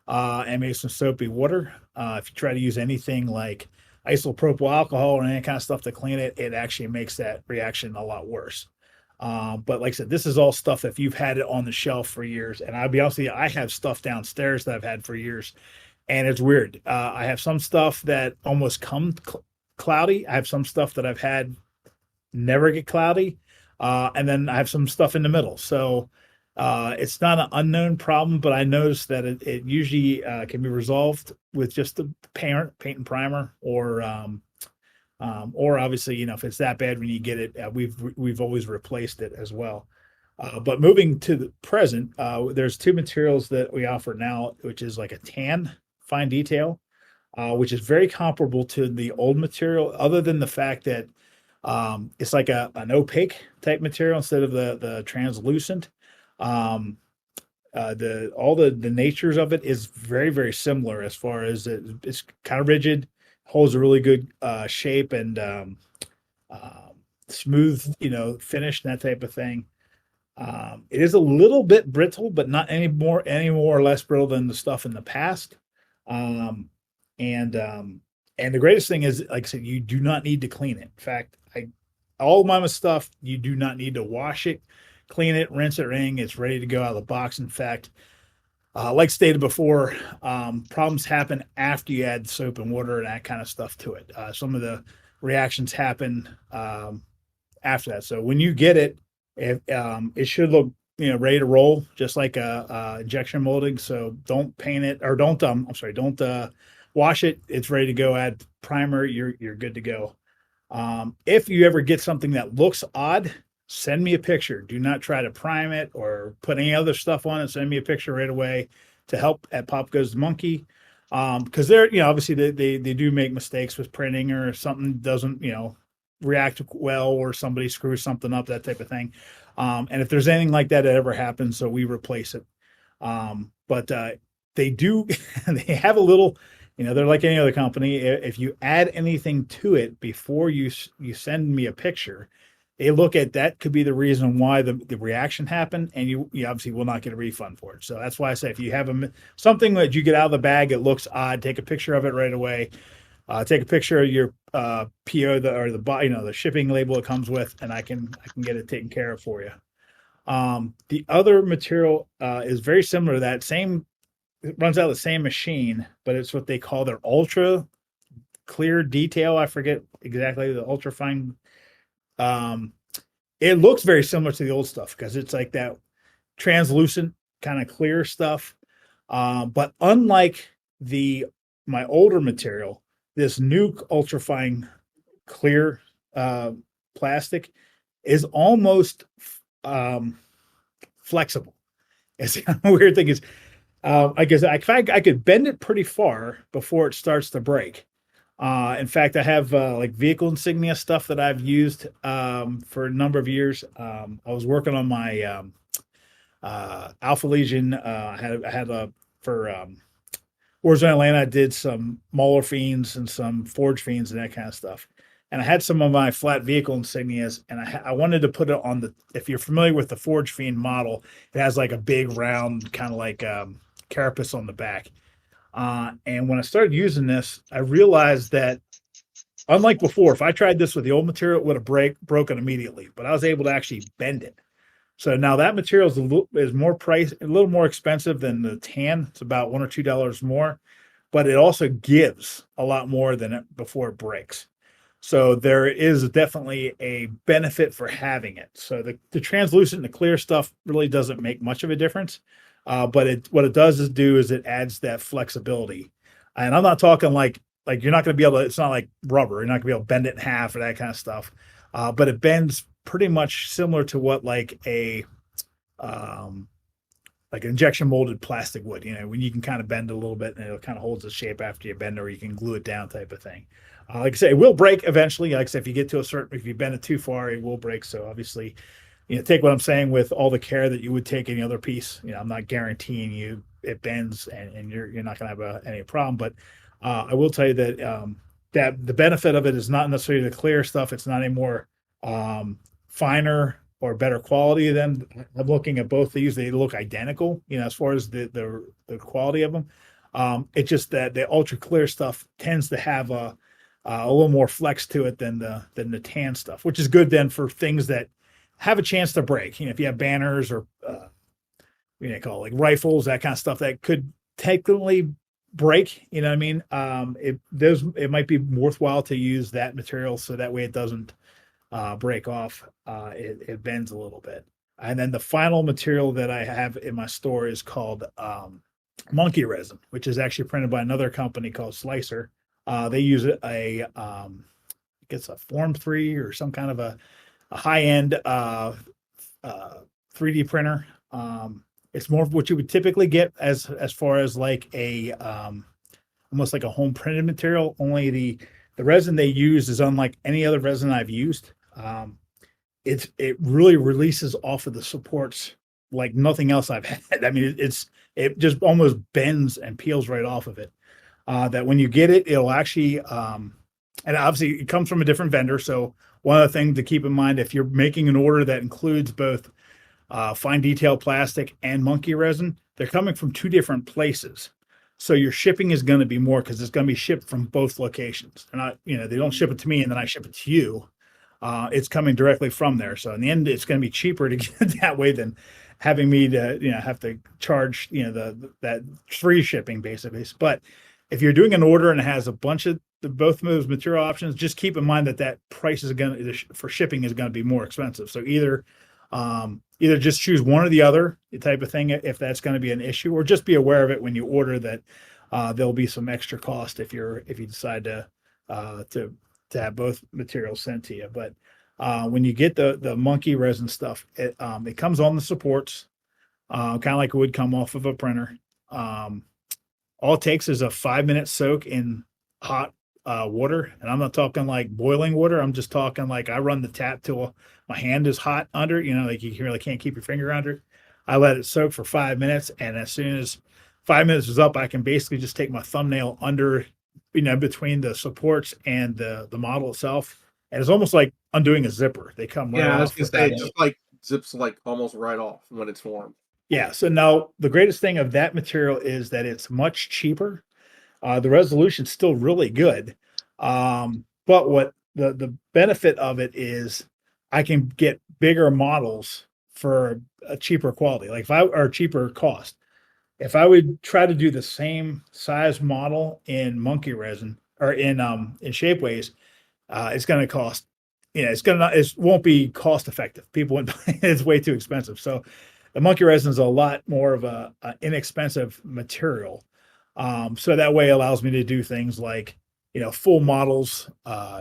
and maybe some soapy water. If you try to use anything like isopropyl alcohol or any kind of stuff to clean it, it actually makes that reaction a lot worse. But like I said, this is all stuff if you've had it on the shelf for years. And I'll be honest with you, I have stuff downstairs that I've had for years, and it's weird. I have some stuff that almost come cloudy. I have some stuff that I've had never get cloudy. And then I have some stuff in the middle. So it's not an unknown problem, but I noticed that it usually can be resolved with just the paint and primer, or obviously, if it's that bad when you get it, we've always replaced it as well. But moving to the present, there's two materials that we offer now, which is like a tan fine detail, which is very comparable to the old material, other than the fact that it's like an opaque type material instead of the translucent. All the natures of it is very, very similar as far as it's kind of rigid, holds a really good shape and smooth, finish and that type of thing. It is a little bit brittle, but not any more or less brittle than the stuff in the past. And the greatest thing is, like I said, you do not need to clean it. In fact, all of my stuff, you do not need to wash it, clean it, rinse it, it's ready to go out of the box. In fact, like stated before, problems happen after you add soap and water and that kind of stuff to it. Some of the reactions happen after that. So when you get it, it should look ready to roll, just like a injection molding. So don't paint it, or don't wash it. It's ready to go. Add primer. You're good to go. If you ever get something that looks odd, send me a picture. Do not try to prime it or put any other stuff on it. Send me a picture right away to help at Pop Goes the Monkey. Because they're, obviously they do make mistakes with printing, or something doesn't, react well, or somebody screws something up, that type of thing. And if there's anything like that ever happens, so we replace it. But they do, they have a little, they're like any other company. If you add anything to it before you send me a picture, they look at that could be the reason why the reaction happened, and you obviously will not get a refund for it. So that's why I say, if you have something that you get out of the bag, it looks odd, take a picture of it right away. Take a picture of your PO, the shipping label it comes with, and I can get it taken care of for you. The other material is very similar to that. It runs out of the same machine, but it's what they call their ultra clear detail. I forget exactly the ultra fine. It looks very similar to the old stuff because it's like that translucent kind of clear stuff. But unlike my older material, this new ultrafine clear plastic is almost flexible. It's kind of a weird thing. Is I guess I could bend it pretty far before it starts to break. In fact, I have like vehicle insignia stuff that I've used for a number of years. I was working on my Alpha Legion. I had for Warzone Atlanta, I did some Mauler Fiends and some Forge Fiends and that kind of stuff. And I had some of my flat vehicle insignias, and I wanted to put it on if you're familiar with the Forge Fiend model, it has like a big round kind of like carapace on the back. And when I started using this, I realized that unlike before, if I tried this with the old material, it would have broken immediately, but I was able to actually bend it. So now that material is a little more expensive than the tan. It's about $1 or $2 more, but it also gives a lot more than it before it breaks. So there is definitely a benefit for having it. So the translucent and the clear stuff really doesn't make much of a difference. But what it does is it adds that flexibility. And I'm not talking like you're not going to be able to, it's not like rubber. You're not going to be able to bend it in half or that kind of stuff. But it bends pretty much similar to what like an injection molded plastic would, when you can kind of bend it a little bit and it kind of holds its shape after you bend it, or you can glue it down type of thing. Like I say, it will break eventually. Like I said, if you bend it too far, it will break. So obviously, take what I'm saying with all the care that you would take any other piece. I'm not guaranteeing you it bends and you're not going to have any problem. But I will tell you that that the benefit of it is not necessarily the clear stuff. It's not any more finer or better quality than. I'm looking at both these. They look identical, as far as the quality of them. It's just that the ultra clear stuff tends to have a little more flex to it than the tan stuff, which is good then for things that have a chance to break. If you have banners or like rifles, that kind of stuff that could technically break. You know what I mean? It might be worthwhile to use that material so that way it doesn't break off. It bends a little bit. And then the final material that I have in my store is called monkey resin, which is actually printed by another company called Switzer. They use I guess a Form 3 or some kind of a high-end 3D printer. It's more of what you would typically get as far as like a almost like a home printed material. Only the resin they use is unlike any other resin I've used. It really releases off of the supports like nothing else I've had. I mean, it just almost bends and peels right off of it. That when you get it, it'll actually, and obviously it comes from a different vendor. So one of the things to keep in mind, if you're making an order that includes both fine detail plastic and monkey resin, they're coming from two different places. So your shipping is going to be more because it's going to be shipped from both locations. They're not, they don't ship it to me and then I ship it to you. It's coming directly from there. So in the end, it's going to be cheaper to get it that way than having me to, have to charge, that free shipping basically. But if you're doing an order and it has a bunch of both of those material options, just keep in mind that price is for shipping is going to be more expensive. So either just choose one or the other type of thing if that's going to be an issue, or just be aware of it when you order that there'll be some extra cost if you decide to have both materials sent to you. But when you get the monkey resin stuff, it comes on the supports, kind of like it would come off of a printer. All it takes is a 5-minute soak in hot water. And I'm not talking like boiling water. I'm just talking like I run the tap till my hand is hot under, like you really can't keep your finger under it. I let it soak for 5 minutes. And as soon as 5 minutes is up, I can basically just take my thumbnail under, between the supports and the model itself. And it's almost like undoing a zipper. They come right off. I was going to say, it just like zips like almost right off when it's warm. Yeah. So now the greatest thing of that material is that it's much cheaper. The resolution's still really good. But what the benefit of it is I can get bigger models for a cheaper quality, or cheaper cost. If I would try to do the same size model in monkey resin or in Shapeways, it's going to cost, it won't be cost effective. People wouldn't buy it. It's way too expensive. So the monkey resin is a lot more of a inexpensive material. So that way it allows me to do things like, full models,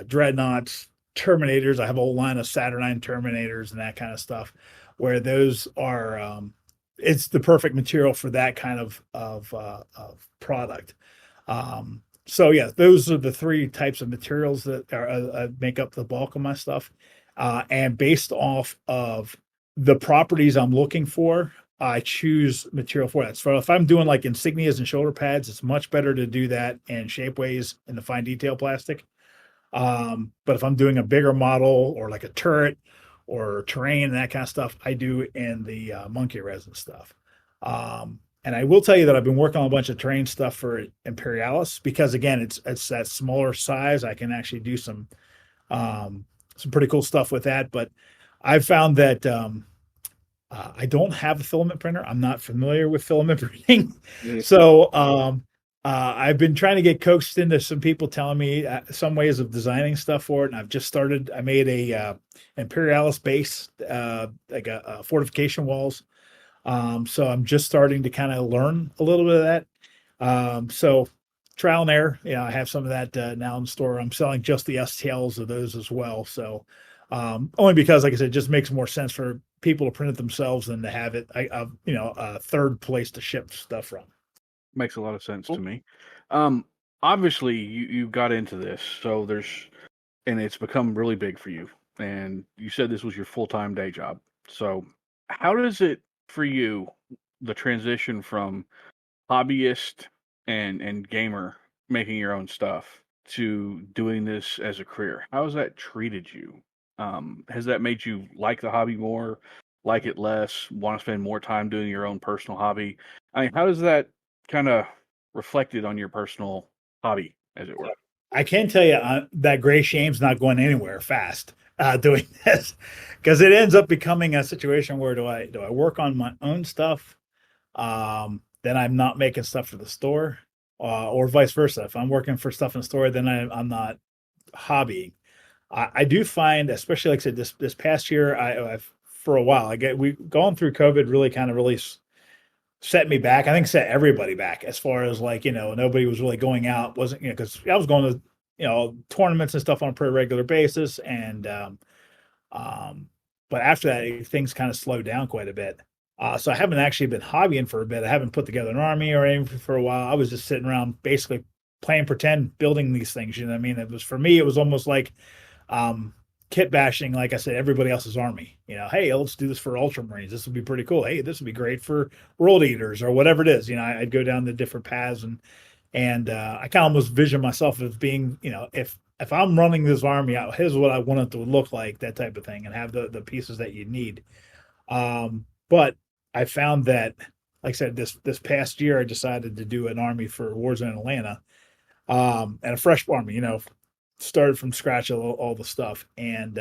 dreadnoughts, Terminators. I have a whole line of Saturnine Terminators and that kind of stuff, where those are, it's the perfect material for that kind of product. So yeah, those are the three types of materials that make up the bulk of my stuff. And based off of the properties I'm looking for, I choose material for that. So if I'm doing like insignias and shoulder pads, it's much better to do that in Shapeways in the fine detail plastic. But if I'm doing a bigger model or like a turret or terrain and that kind of stuff, I do in the monkey resin stuff. And And I will tell you that I've been working on a bunch of terrain stuff for Imperialis because again, it's that smaller size. I can actually do some pretty cool stuff with that. But I've found that I don't have a filament printer. I'm not familiar with filament printing. So I've been trying to get coaxed into some people telling me some ways of designing stuff for it. And I've just started. I made a Imperialis base, like a fortification walls. So I'm just starting to kind of learn a little bit of that. So trial and error, I have some of that now in the store. I'm selling just the STLs of those as well. So only because, like I said, it just makes more sense for people to print it themselves than to have it, a third place to ship stuff from. Makes a lot of sense to me. Obviously, you got into this, so and it's become really big for you. And you said this was your full-time day job. So how does it for you, the transition from hobbyist and gamer making your own stuff to doing this as a career? How has that treated you? Has that made you like the hobby more, like it less, want to spend more time doing your own personal hobby? I mean, how does that kind of reflected on your personal hobby, as it were? I can tell you that gray shame's not going anywhere fast doing this, because it ends up becoming a situation where do I work on my own stuff, then I'm not making stuff for the store, or vice versa. If I'm working for stuff in the store, then I'm not hobbying. I do find, especially like I said, this past year, I've for a while, we going through COVID really set me back. I think set everybody back as far as nobody was really going out, wasn't, because I was going to, tournaments and stuff on a pretty regular basis. And, but after that, things kind of slowed down quite a bit. So I haven't actually been hobbying for a bit. I haven't put together an army or anything for a while. I was just sitting around basically playing pretend, building these things. You know what I mean? It was, for me, it was almost like, kit bashing, like I said, everybody else's army. Hey, let's do this for Ultramarines. This would be pretty cool. Hey, this would be great for World Eaters or whatever it is. I'd go down the different paths and I kind of almost vision myself as being, if I'm running this army out, here's what I want it to look like, that type of thing, and have the pieces that you need. But I found that, like I said, this past year, I decided to do an army for Warzone Atlanta, and a fresh army, started from scratch, all the stuff. And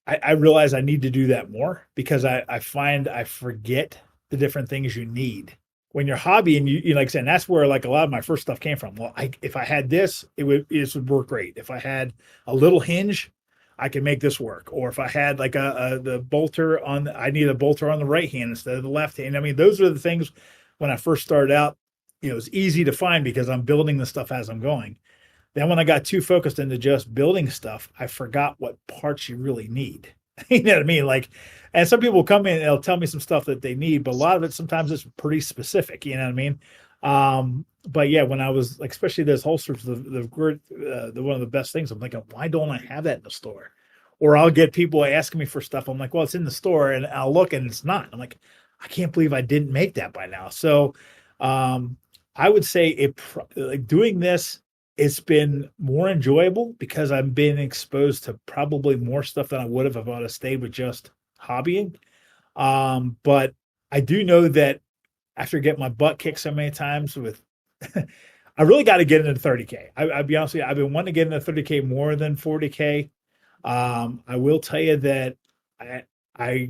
I realize I need to do that more, because I find I forget the different things you need when you're hobbying. You like I said, and that's where like a lot of my first stuff came from. Well, if I had this, this would work great. If I had a little hinge, I could make this work. Or if I had like the bolter I need a bolter on the right hand instead of the left hand. I mean, those are the things when I first started out, it was easy to find because I'm building the stuff as I'm going. Then when I got too focused into just building stuff, I forgot what parts you really need. You know what I mean? And some people come in and they'll tell me some stuff that they need, but a lot of it sometimes is pretty specific. You know what I mean? But yeah, when I was especially those holsters, the one of the best things, I'm thinking, why don't I have that in the store? Or I'll get people asking me for stuff. I'm like, well, it's in the store, and I'll look and it's not. I'm like, I can't believe I didn't make that by now. So I would say doing this, it's been more enjoyable because I've been exposed to probably more stuff than I would have if I would have stayed with just hobbying. But I do know that after getting my butt kicked so many times with, I really got to get into 30K. I'll be honest with you, I've been wanting to get into 30K more than 40K. I will tell you that I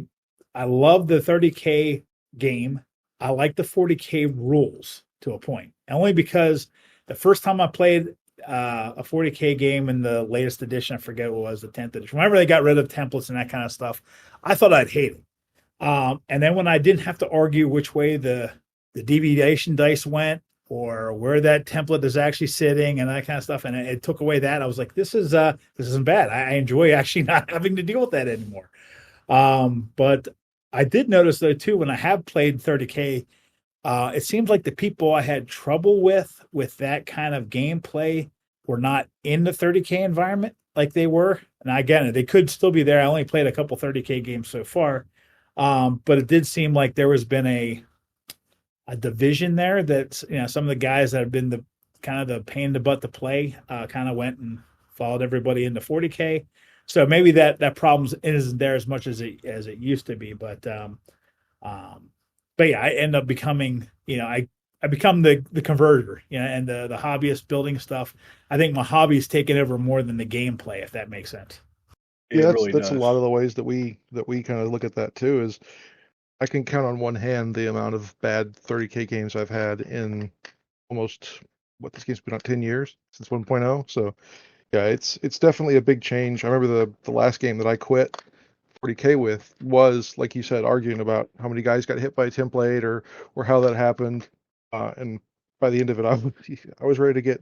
love the 30K game. I like the 40K rules to a point, only because the first time I played a 40K game in the latest edition, I forget what it was, the 10th edition, whenever they got rid of templates and that kind of stuff, I thought I'd hate it. And then when I didn't have to argue which way the deviation dice went or where that template is actually sitting and that kind of stuff, and it took away that, I was like, this isn't bad. I enjoy actually not having to deal with that anymore. But I did notice though too, when I have played 30K, it seems like the people I had trouble with that kind of gameplay were not in the 30K environment like they were. And again, they could still be there. I only played a couple 30K games so far. But it did seem like there has been a division there that, some of the guys that have been the kind of the pain in the butt to play, kind of went and followed everybody into 40K. So maybe that problem isn't there as much as it used to be. But, but yeah, I end up becoming, I become the converter, and the hobbyist building stuff. I think my hobby's taken over more than the gameplay, if that makes sense. It Yeah, really that's a does. lot of the ways that we kind of look at that too. Is I can count on one hand the amount of bad 30K games I've had in almost what this game's been on 10 years since 1.0. So yeah, it's definitely a big change. I remember the last game that I quit 40K with was, like you said, arguing about how many guys got hit by a template or how that happened. And by the end of it, I was ready to get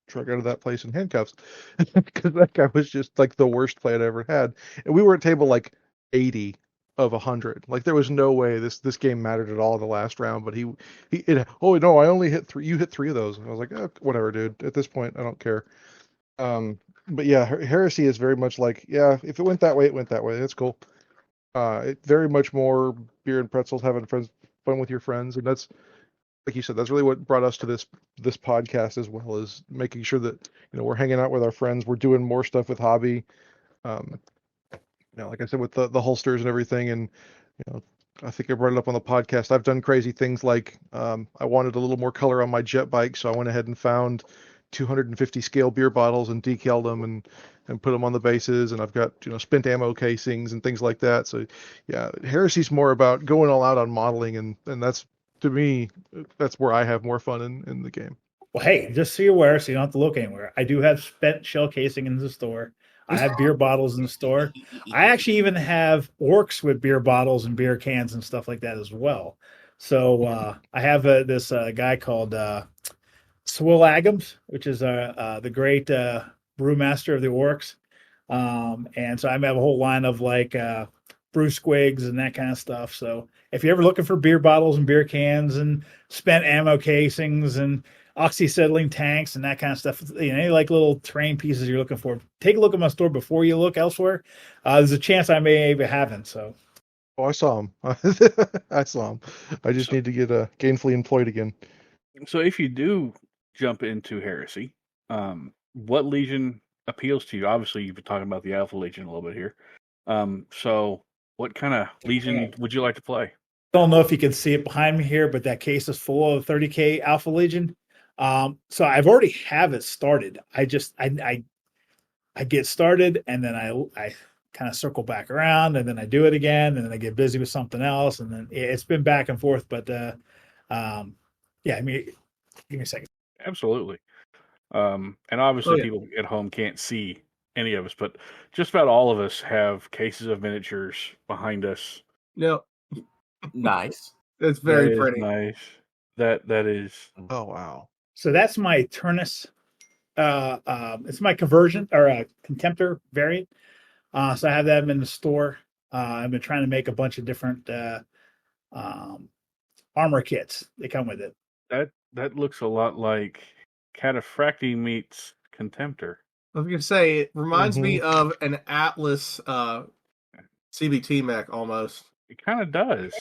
drug out of that place in handcuffs because that guy was just like the worst play I'd ever had. And we were at table like 80 of 100. Like there was no way this game mattered at all in the last round. But oh no, I only hit 3. You hit 3 of those. And I was like, oh, whatever, dude. At this point, I don't care. But yeah, Heresy is very much like, yeah, if it went that way, it went that way. That's cool. It very much more beer and pretzels, having fun with your friends, and that's, like you said, that's really what brought us to this podcast, as well as making sure that we're hanging out with our friends, we're doing more stuff with hobby. Um, like I said, with the holsters and everything, and I think I brought it up on the podcast. I've done crazy things like I wanted a little more color on my jet bike, so I went ahead and found 250 scale beer bottles and decaled them and put them on the bases. And I've got spent ammo casings and things like that. So yeah, Heresy's more about going all out on modeling, and that's, to me, that's where I have more fun in the game. Well, hey, just so you're aware, so you don't have to look anywhere. I do have spent shell casing in the store. I have beer bottles in the store. I actually even have orcs with beer bottles and beer cans and stuff like that as well. So I have this guy called Swill Agams, which is the great brewmaster of the orcs. And so I have a whole line of like brew squigs and that kind of stuff. So if you're ever looking for beer bottles and beer cans and spent ammo casings and oxyacetylene tanks and that kind of stuff, any like little terrain pieces you're looking for, take a look at my store before you look elsewhere. There's a chance I may be having. So, oh, I saw him. I saw him. I just need to get gainfully employed again. So if you do jump into Heresy, what Legion appeals to you? Obviously, you've been talking about the Alpha Legion a little bit here. So what kind of Legion would you like to play? I don't know if you can see it behind me here, but that case is full of 30K Alpha Legion. So I've already have it started. I get started and then I kind of circle back around and then I do it again and then I get busy with something else and then it's been back and forth. But yeah, I mean, give me a second. Absolutely. And obviously people at home can't see any of us, but just about all of us have cases of miniatures behind us. No, Nice. it's very pretty. Nice. That is. Oh wow. So that's my Turnus. It's my conversion or a Contemptor variant. So I have them in the store. I've been trying to make a bunch of different armor kits. They come with it. That looks a lot like Cataphracti meets Contemptor. I was gonna say it reminds me of an Atlas CBT mech almost. It kind of does.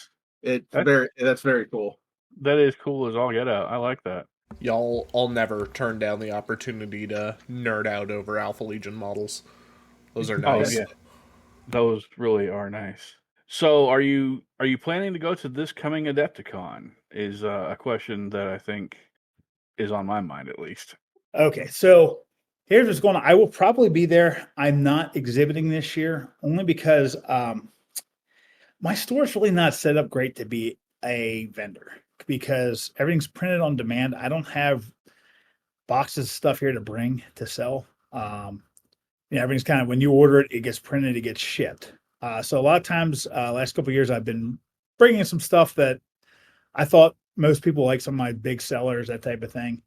That's very cool. That is cool as all get out. I like that. Y'all, I'll never turn down the opportunity to nerd out over Alpha Legion models. Those are nice. Oh, yeah. Those really are nice. So are you planning to go to this coming Adepticon? Is a question that I think is on my mind at least. Okay, so here's what's going on. I will probably be there. I'm not exhibiting this year only because my store's really not set up great to be a vendor because everything's printed on demand. I don't have boxes of stuff here to bring to sell. Everything's kind of, when you order it, it gets printed, it gets shipped. So a lot of times, last couple of years, I've been bringing some stuff that I thought most people like, some of my big sellers, that type of thing.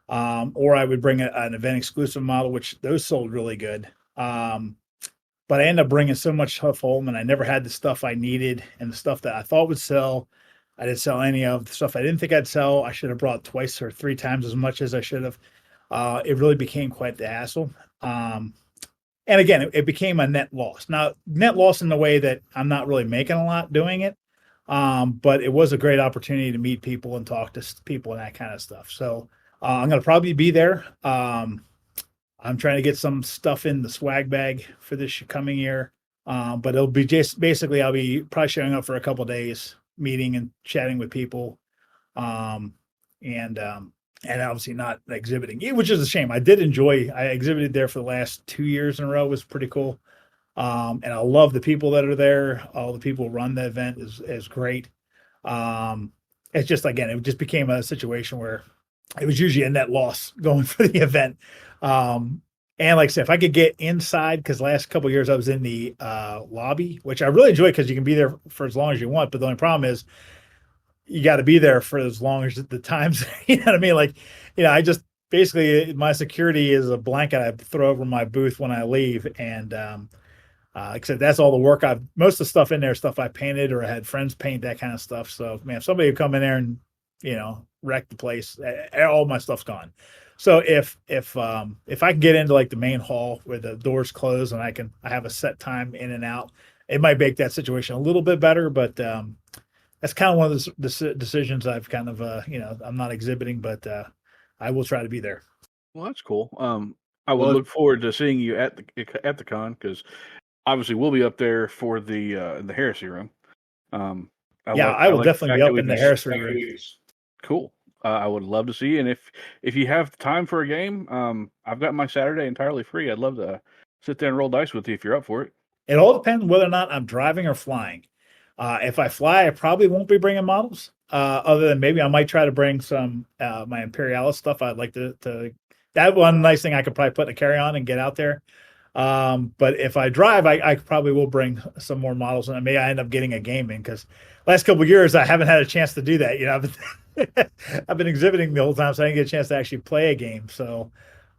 Or I would bring an event exclusive model, which those sold really good. But I ended up bringing so much stuff home and I never had the stuff I needed and the stuff that I thought would sell. I didn't sell any of the stuff I didn't think I'd sell. I should have brought twice or 3 times as much as I should have. It really became quite the hassle. And again, it became a net loss. Now, net loss in the way that I'm not really making a lot doing it. But it was a great opportunity to meet people and talk to people and that kind of stuff. So I'm going to probably be there. I'm trying to get some stuff in the swag bag for this coming year. But it'll be just basically, I'll be probably showing up for a couple of days meeting and chatting with people, and obviously not exhibiting, which is a shame. I exhibited there for the last 2 years in a row. It was pretty cool. And I love the people that are there. All the people who run the event is great. It's just, again, it just became a situation where it was usually a net loss going for the event. And like I said, if I could get inside, because last couple of years I was in the lobby, which I really enjoy because you can be there for as long as you want. But the only problem is you got to be there for as long as the times, you know what I mean? Like, I just basically, my security is a blanket I throw over my booth when I leave. And like I said, that's all the work most of the stuff in there, stuff I painted or I had friends paint, that kind of stuff. So, man, if somebody would come in there and, wreck the place, all my stuff's gone. So if I can get into like the main hall where the doors close and I have a set time in and out, it might make that situation a little bit better. But that's kind of one of the decisions I've kind of, I'm not exhibiting, but I will try to be there. Well, that's cool. I will look forward to seeing you at the con, because obviously we'll be up there for the Heresy room. I will definitely be up in the Heresy room. Cool. I would love to see you. And if you have time for a game, I've got my Saturday entirely free. I'd love to sit there and roll dice with you if you're up for it. It all depends whether or not I'm driving or flying. If I fly, I probably won't be bringing models. Other than maybe I might try to bring some my Imperialis stuff. I'd like to that one nice thing I could probably put in a carry-on and get out there. But if I drive, I probably will bring some more models, and maybe I end up getting a game in, because last couple of years I haven't had a chance to do that. I've been exhibiting the whole time, so I didn't get a chance to actually play a game. So,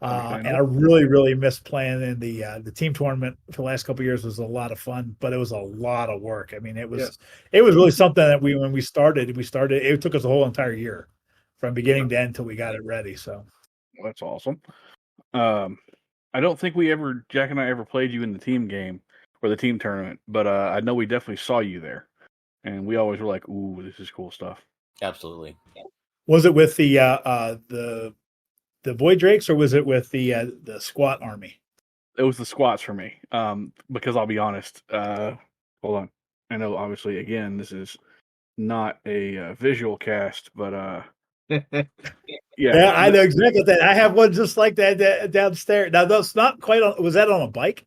and I really, really miss playing in the team tournament for the last couple of years. Was a lot of fun, but it was a lot of work. I mean, it was really something that when we started, it took us a whole entire year from beginning to end until we got it ready. So that's awesome. I don't think Jack and I ever played you in the team game or the team tournament, but I know we definitely saw you there, and we always were like, "Ooh, this is cool stuff." Absolutely. Was it with the Void Drakes, or was it with the squat army? It was the squats for me. Because I'll be honest. Hold on. I know, obviously, again, this is not a visual cast, but yeah, I know exactly that. I have one just like that downstairs. Now, that's not quite on. Was that on a bike?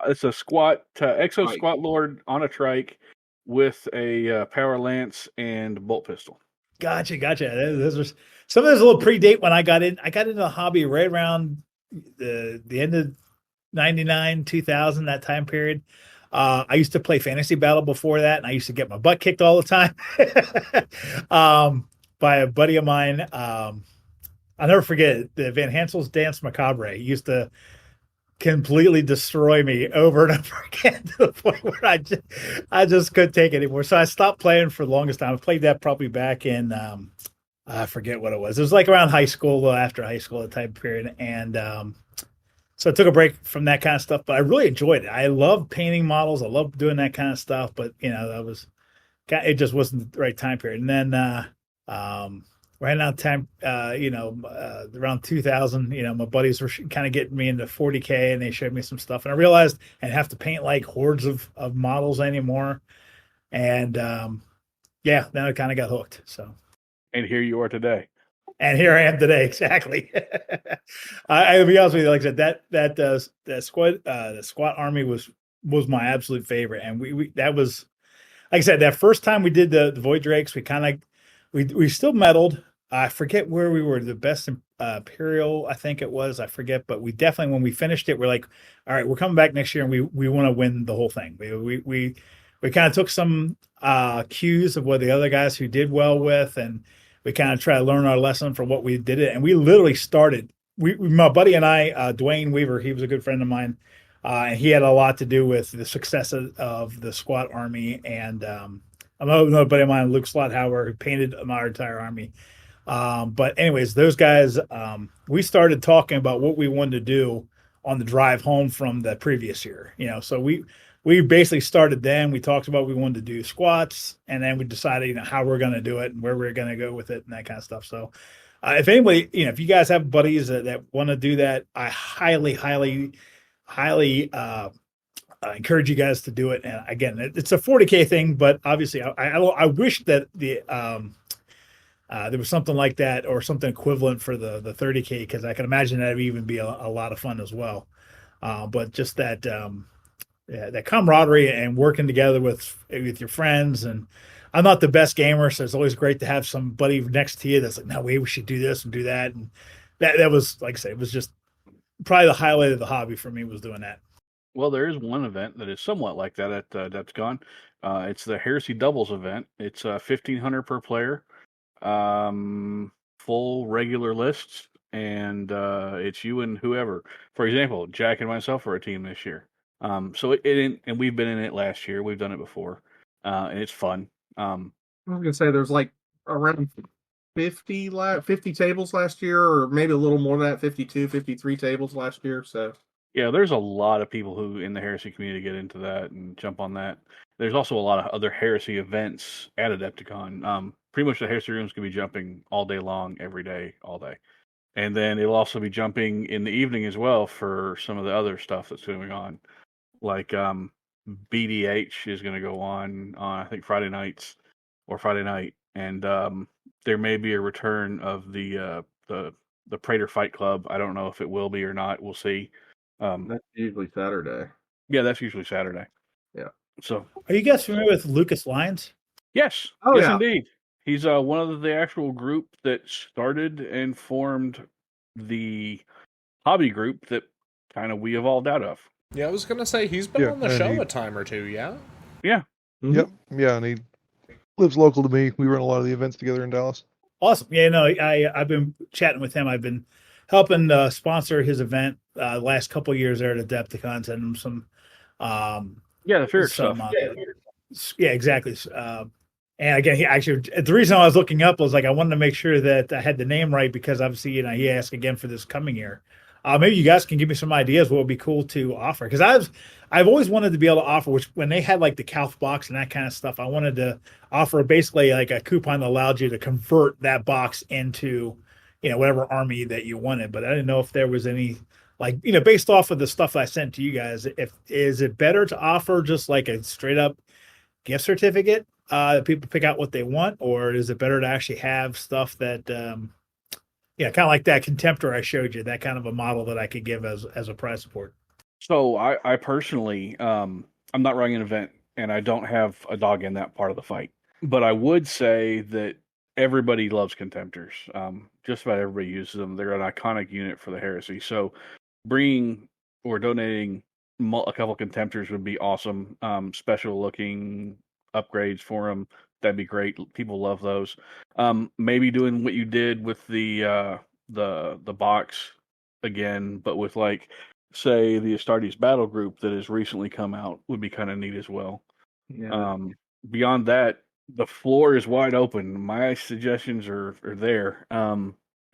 It's a squat Exo Squat Lord on a trike with a power lance and bolt pistol. Gotcha. Those are, some of those a little predate when I got in. I got into the hobby right around the end of 99, 2000, that time period. I used to play Fantasy Battle before that, and I used to get my butt kicked all the time by a buddy of mine. I'll never forget it. The Van Hansel's Dance Macabre. He used to completely destroy me over and over again to the point where I just couldn't take it anymore. So I stopped playing for the longest time. I played that probably back in I forget what it was. It was like around high school, after high school, the type period. And so I took a break from that kind of stuff, but I really enjoyed it. I love painting models. I love doing that kind of stuff, but it just wasn't the right time period. And then right now time, around 2000, my buddies were kind of getting me into 40K, and they showed me some stuff, and I realized I didn't have to paint like hordes of models anymore. And then I kind of got hooked. So, and here you are today. And here I am today, exactly. I'll be honest with you, like I said, that squad, the squat army was my absolute favorite, and we that was, like I said, that first time we did the Void Drakes, we still medaled. I forget where we were the best Imperial, I think it was. I forget, but we definitely, when we finished it, we're like, all right, we're coming back next year, and we want to win the whole thing. We kind of took some cues of what the other guys who did well with, and we kind of try to learn our lesson from what we did it. And we literally started. My buddy and I, Dwayne Weaver, he was a good friend of mine, and he had a lot to do with the success of the squat army. And another buddy of mine, Luke Slothauer, who painted our entire army. But anyways, those guys, we started talking about what we wanted to do on the drive home from the previous year. So we basically started then. We talked about we wanted to do squats, and then we decided, how we're going to do it and where we're going to go with it and that kind of stuff. So if anybody, if you guys have buddies that want to do that, I highly encourage you guys to do it. And again, it's a 40K thing, but obviously, I wish that there was something like that or something equivalent for the 30K, because I can imagine that would even be a lot of fun as well. But just that that camaraderie and working together with your friends. And I'm not the best gamer, so it's always great to have somebody next to you that's like, no, we should do this and do that. And that was, like I say, it was just probably the highlight of the hobby for me, was doing that. Well, there is one event that is somewhat like that at Adepticon. It's the Heresy Doubles event. It's $1,500 per player, full regular lists, and it's you and whoever. For example, Jack and myself are a team this year. So and we've been in it last year. We've done it before, and it's fun. I was gonna say there's like around 50 tables last year, or maybe a little more than that, 52, 53 tables last year. So yeah, there's a lot of people who in the Heresy community get into that and jump on that. There's also a lot of other Heresy events at Adepticon. Pretty much the Heresy rooms can be jumping all day long, every day, all day. And then it'll also be jumping in the evening as well for some of the other stuff that's going on. Like BDH is going to go on I think Friday nights or Friday night. And there may be a return of the Praetor Fight Club. I don't know if it will be or not. We'll see. that's usually Saturday. Yeah, that's usually Saturday. Yeah. So, Are you guys familiar with Lucas Lyons? yes. Oh, yes, yeah. indeed. He's one of the actual group that started and formed the hobby group that kind of we evolved out of. Yeah, I was going to say, he's been Yeah, on the and show a time or two, yeah? Yeah. Mhm. Yep. Yeah, and he lives local to me. We run a lot of the events together in Dallas. Awesome. Yeah, no, I've been chatting with him. I've been helping sponsor his event last couple of years there at Adepticon, sending him some Yeah, the fear some, stuff. yeah, exactly. And again, he actually, the reason I was looking up was like, I wanted to make sure that I had the name right, because obviously, he asked again for this coming year. Maybe you guys can give me some ideas what would be cool to offer, because I've always wanted to be able to offer, which when they had like the Calf box and that kind of stuff, I wanted to offer basically like a coupon that allowed you to convert that box into, whatever army that you wanted. But I didn't know if there was any, like, based off of the stuff I sent to you guys, is it better to offer just like a straight up gift certificate that people pick out what they want, or is it better to actually have stuff that kind of like that Contemptor I showed you, that kind of a model that I could give as a prize support? So I personally, I'm not running an event, and I don't have a dog in that part of the fight. But I would say that everybody loves Contemptors. Just about everybody uses them. They're an iconic unit for the Heresy. So bringing or donating a couple Contemptors would be awesome. Special looking upgrades for them. That'd be great. People love those. Maybe doing what you did with the box again, but with like, say, the Astartes battle group that has recently come out would be kind of neat as well. Yeah. Beyond that, the floor is wide open. My suggestions are there.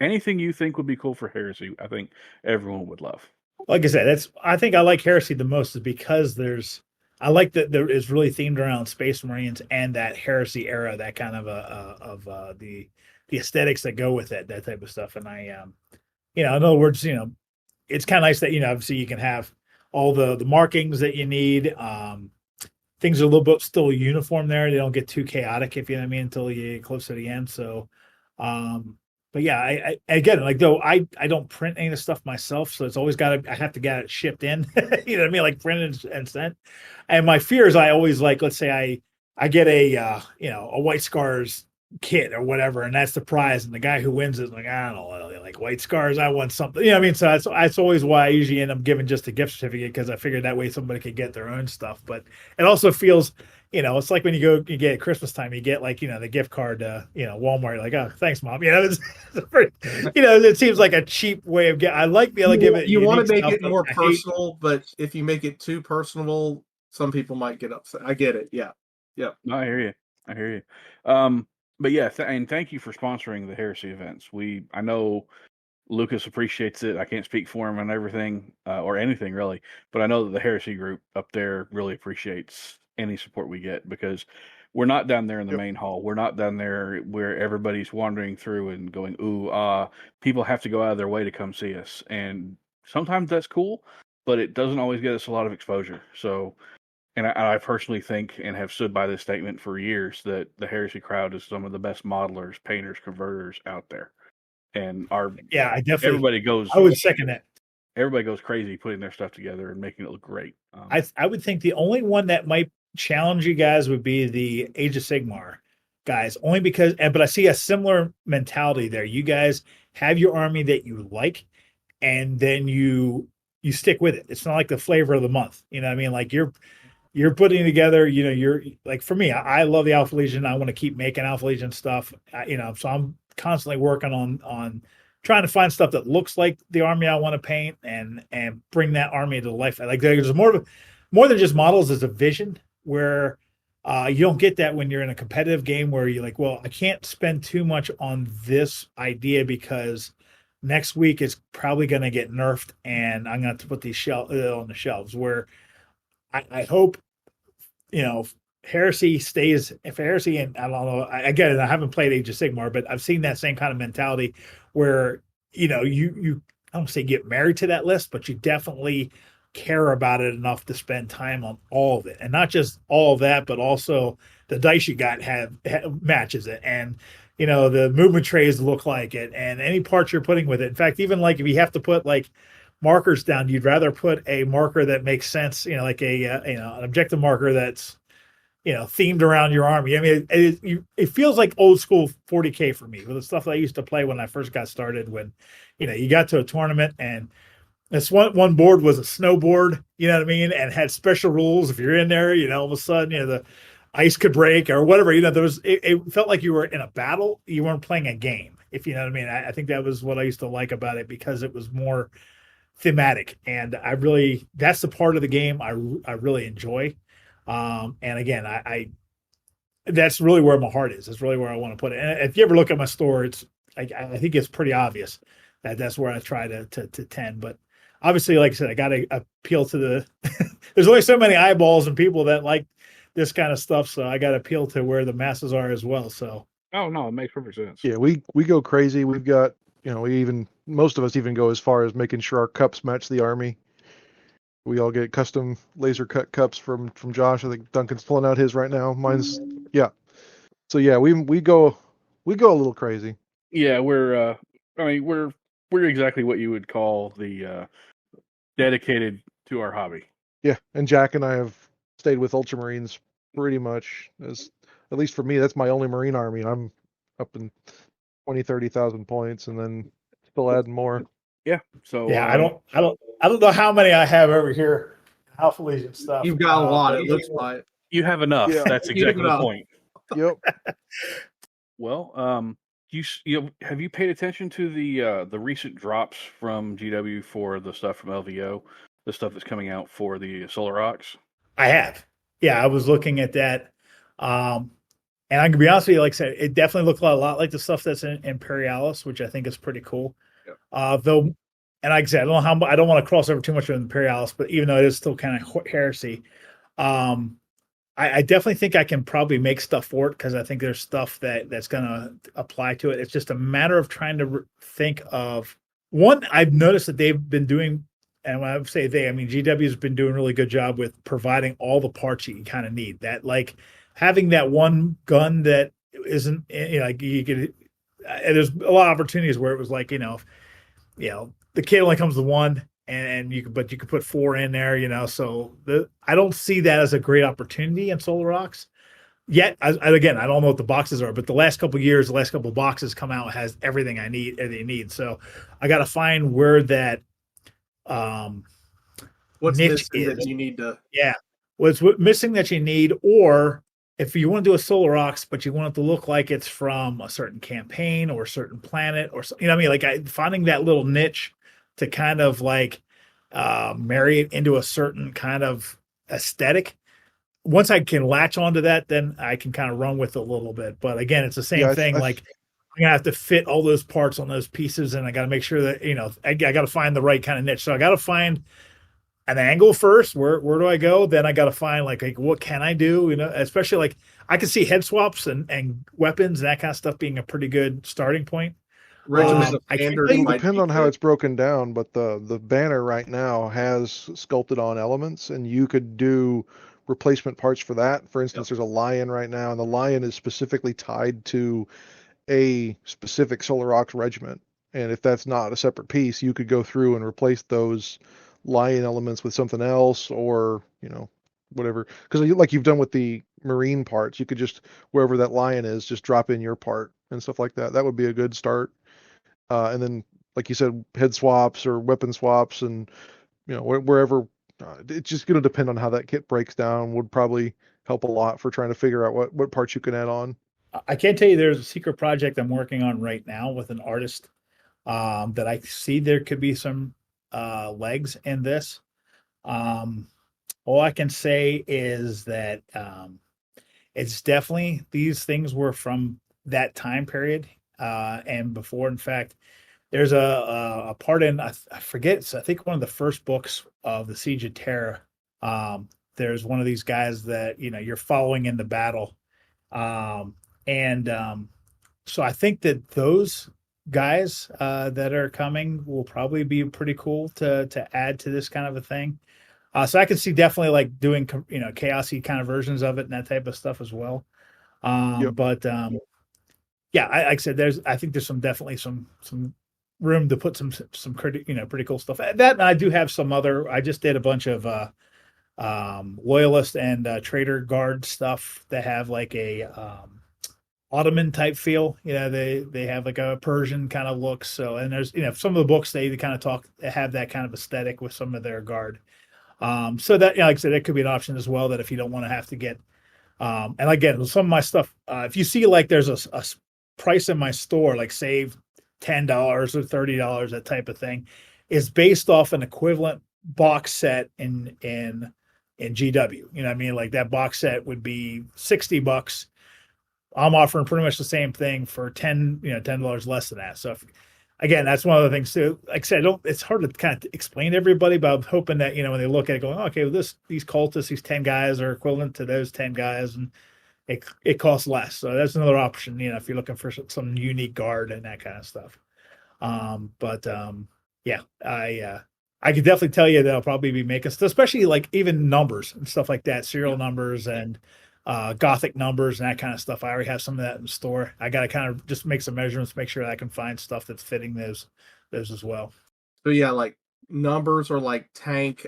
Anything you think would be cool for Heresy, I think everyone would love. Like I said, I think I like Heresy the most is because I like that there is really themed around Space Marines and that Heresy era, that kind of the aesthetics that go with it, that type of stuff. And I, in other words, it's kind of nice that, obviously you can have all the markings that you need. Things are a little bit still uniform there. They don't get too chaotic, if you know what I mean, until you get close to the end. So, but yeah, I again, like, though I don't print any of the stuff myself, so it's always I have to get it shipped in, you know what I mean, like printed and sent. And my fear is I always, like, let's say I get a White Scars kit or whatever, and that's the prize, and the guy who wins is like, I don't know, like White Scars, I want something, you know what I mean? So that's always why I usually end up giving just a gift certificate, because I figured that way somebody could get their own stuff. But it also feels, it's like when you get at Christmas time, you get like, the gift card to, Walmart, like, oh, thanks, Mom. It's pretty, it seems like a cheap way of getting. I like being able to give it. You want to make it more personal, but if you make it too personal, some people might get upset. I get it. Yeah. Yeah. No, I hear you. But yeah, and thank you for sponsoring the Heresy events. I know Lucas appreciates it. I can't speak for him on everything or anything really, but I know that the Heresy group up there really appreciates any support we get, because we're not down there in the main hall. We're not down there where everybody's wandering through and going, ooh, people have to go out of their way to come see us. And sometimes that's cool, but it doesn't always get us a lot of exposure. So, and I personally think and have stood by this statement for years that the Heresy crowd is some of the best modelers, painters, converters out there. And I definitely. Everybody goes. I would second that. Everybody goes crazy putting their stuff together and making it look great. I would think the only one that might challenge you guys would be the Age of Sigmar guys, only because. But I see a similar mentality there. You guys have your army that you like, and then you stick with it. It's not like the flavor of the month. You know what I mean? Like you're putting together, you're like, for me, I love the Alpha Legion. I want to keep making Alpha Legion stuff, so I'm constantly working on trying to find stuff that looks like the army I want to paint and bring that army to life. Like there's more than just models. There's a vision where you don't get that when you're in a competitive game where you're like, well, I can't spend too much on this idea because next week it's probably going to get nerfed and I'm going to have to put these on the shelves. Where I hope, Heresy stays. If Heresy, and I don't know, I get it. I haven't played Age of Sigmar, but I've seen that same kind of mentality where you I don't say get married to that list, but you definitely care about it enough to spend time on all of it, and not just all of that, but also the dice you got have matches it, and the movement trays look like it, and any parts you're putting with it. In fact, even like if you have to put like markers down, you'd rather put a marker that makes sense, like an objective marker that's themed around your army. I mean, it feels like old school 40K for me with the stuff that I used to play when I first got started. When, you got to a tournament and this one board was a snowboard, you know what I mean? And had special rules. If you're in there, all of a sudden, the ice could break or whatever, it felt like you were in a battle. You weren't playing a game, if you know what I mean. I think that was what I used to like about it because it was more thematic. And that's the part of the game I really enjoy. And again, I that's really where my heart is. That's really where I want to put it. And if you ever look at my store, I think it's pretty obvious that that's where I try to tend. But obviously, like I said, I got to appeal to there's only so many eyeballs and people that like this kind of stuff. So I got to appeal to where the masses are as well. So. Oh no, it makes perfect sense. Yeah, we go crazy. We've got, most of us even go as far as making sure our cups match the army. We all get custom laser cut cups from Josh. I think Duncan's pulling out his right now. Mine's So yeah, we go a little crazy. Yeah, we're exactly what you would call the dedicated to our hobby. Yeah, and Jack and I have stayed with Ultramarines pretty much. At least for me, that's my only Marine army. I'm up in 30,000 points, and then still adding more. Yeah. So yeah, I don't know how many I have over here. Alpha Legion stuff. You've got a lot. It looks like you have enough. Yeah. That's exactly the point. Yep. Well, have you paid attention to the recent drops from GW for the stuff from LVO, the stuff that's coming out for the Solar Rocks? I have. Yeah, I was looking at that. And I'm gonna be honest with you, like I said, it definitely looked a lot like the stuff that's in Imperialis, which I think is pretty cool. Yep. Though, and like I said, I don't want to cross over too much with Imperialis, but even though it is still kind of heresy, I definitely think I can probably make stuff for it because I think there's stuff that's going to apply to it. It's just a matter of trying to think of one. I've noticed that they've been doing, and when I say they, I mean GW has been doing a really good job with providing all the parts you kind of need. That like having that one gun that isn't, like you could. There's a lot of opportunities where it was like, the kit only comes with one, and you could put 4 in there, So I don't see that as a great opportunity in Solar Rocks yet. Again, I don't know what the boxes are, but the last couple of boxes come out has everything I need. So I got to find where that what's niche missing is. that you need to. Yeah, what's missing that you need, or if you want to do a Solar Rocks, but you want it to look like it's from a certain campaign or a certain planet, or what I mean, like finding that little niche to kind of like marry it into a certain kind of aesthetic. Once I can latch onto that, then I can kind of run with it a little bit. But again, it's the same thing. Like I'm gonna have to fit all those parts on those pieces, and I got to make sure that I got to find the right kind of niche. So I got to find an angle first. Where do I go? Then I got to find like what can I do? Especially like I can see head swaps and weapons and that kind of stuff being a pretty good starting point. regimen of I can't standard tell you- might Depend be on how good. it's broken down, but the banner right now has sculpted on elements, and you could do replacement parts for that. For instance, there's a lion right now, and the lion is specifically tied to a specific Solar Aux regiment. And if that's not a separate piece, you could go through and replace those lion elements with something else, or whatever. Because like you've done with the marine parts, you could just, wherever that lion is, just drop in your part and stuff like that. That would be a good start. And then, like you said, head swaps or weapon swaps, and wherever. It's just going to depend on how that kit breaks down. Would probably help a lot for trying to figure out what parts you can add on. I can't tell you there's a secret project I'm working on right now with an artist that I see there could be some legs in this. All I can say is that it's definitely, these things were from that time period and before. In fact, there's a part in, I forget, I think one of the first books of the Siege of Terra. There's one of these guys that you're following in the battle. So I think that those guys that are coming will probably be pretty cool to add to this kind of a thing. So I can see definitely like doing chaosy kind of versions of it and that type of stuff as well. Yep. But yeah, like I said, I think there's definitely some room to put some pretty cool stuff. That, and I do have some other. I just did a bunch of loyalist and traitor guard stuff that have like a Ottoman type feel. They have like a Persian kind of look. So, and there's some of the books they kind of have that kind of aesthetic with some of their guard. So that, like I said, that could be an option as well. That if you don't want to have to get, and again, some of my stuff, if you see like there's a price in my store, like save $10 or $30, that type of thing, is based off an equivalent box set in GW. You know what I mean? Like that box set would be $60. I'm offering pretty much the same thing for $10 less than that. So again, that's one of the things too. Like I said, it's hard to kind of explain to everybody, but I'm hoping that, when they look at it going, okay, well, these cultists, these 10 guys are equivalent to those 10 guys, and it costs less. So that's another option, if you're looking for some unique guard and that kind of stuff. Yeah, I could definitely tell you that I'll probably be making stuff, especially like even numbers and stuff like that, serial numbers and Gothic numbers and that kind of stuff. I already have some of that in store. I got to kind of just make some measurements, make sure that I can find stuff that's fitting those as well. So yeah, like numbers or like tank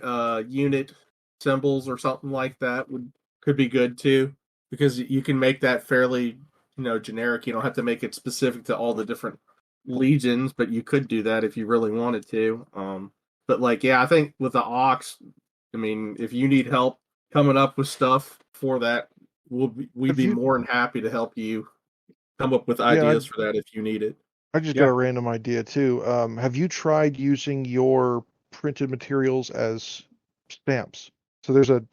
unit symbols or something like that could be good too, because you can make that fairly generic. You don't have to make it specific to all the different legions, but you could do that if you really wanted to. But like, yeah, I think with the Aux, I mean, if you need help coming up with stuff for that, we'd be more than happy to help you come up with ideas for that if you need it. I just got a random idea too. Have you tried using your printed materials as stamps? So there's a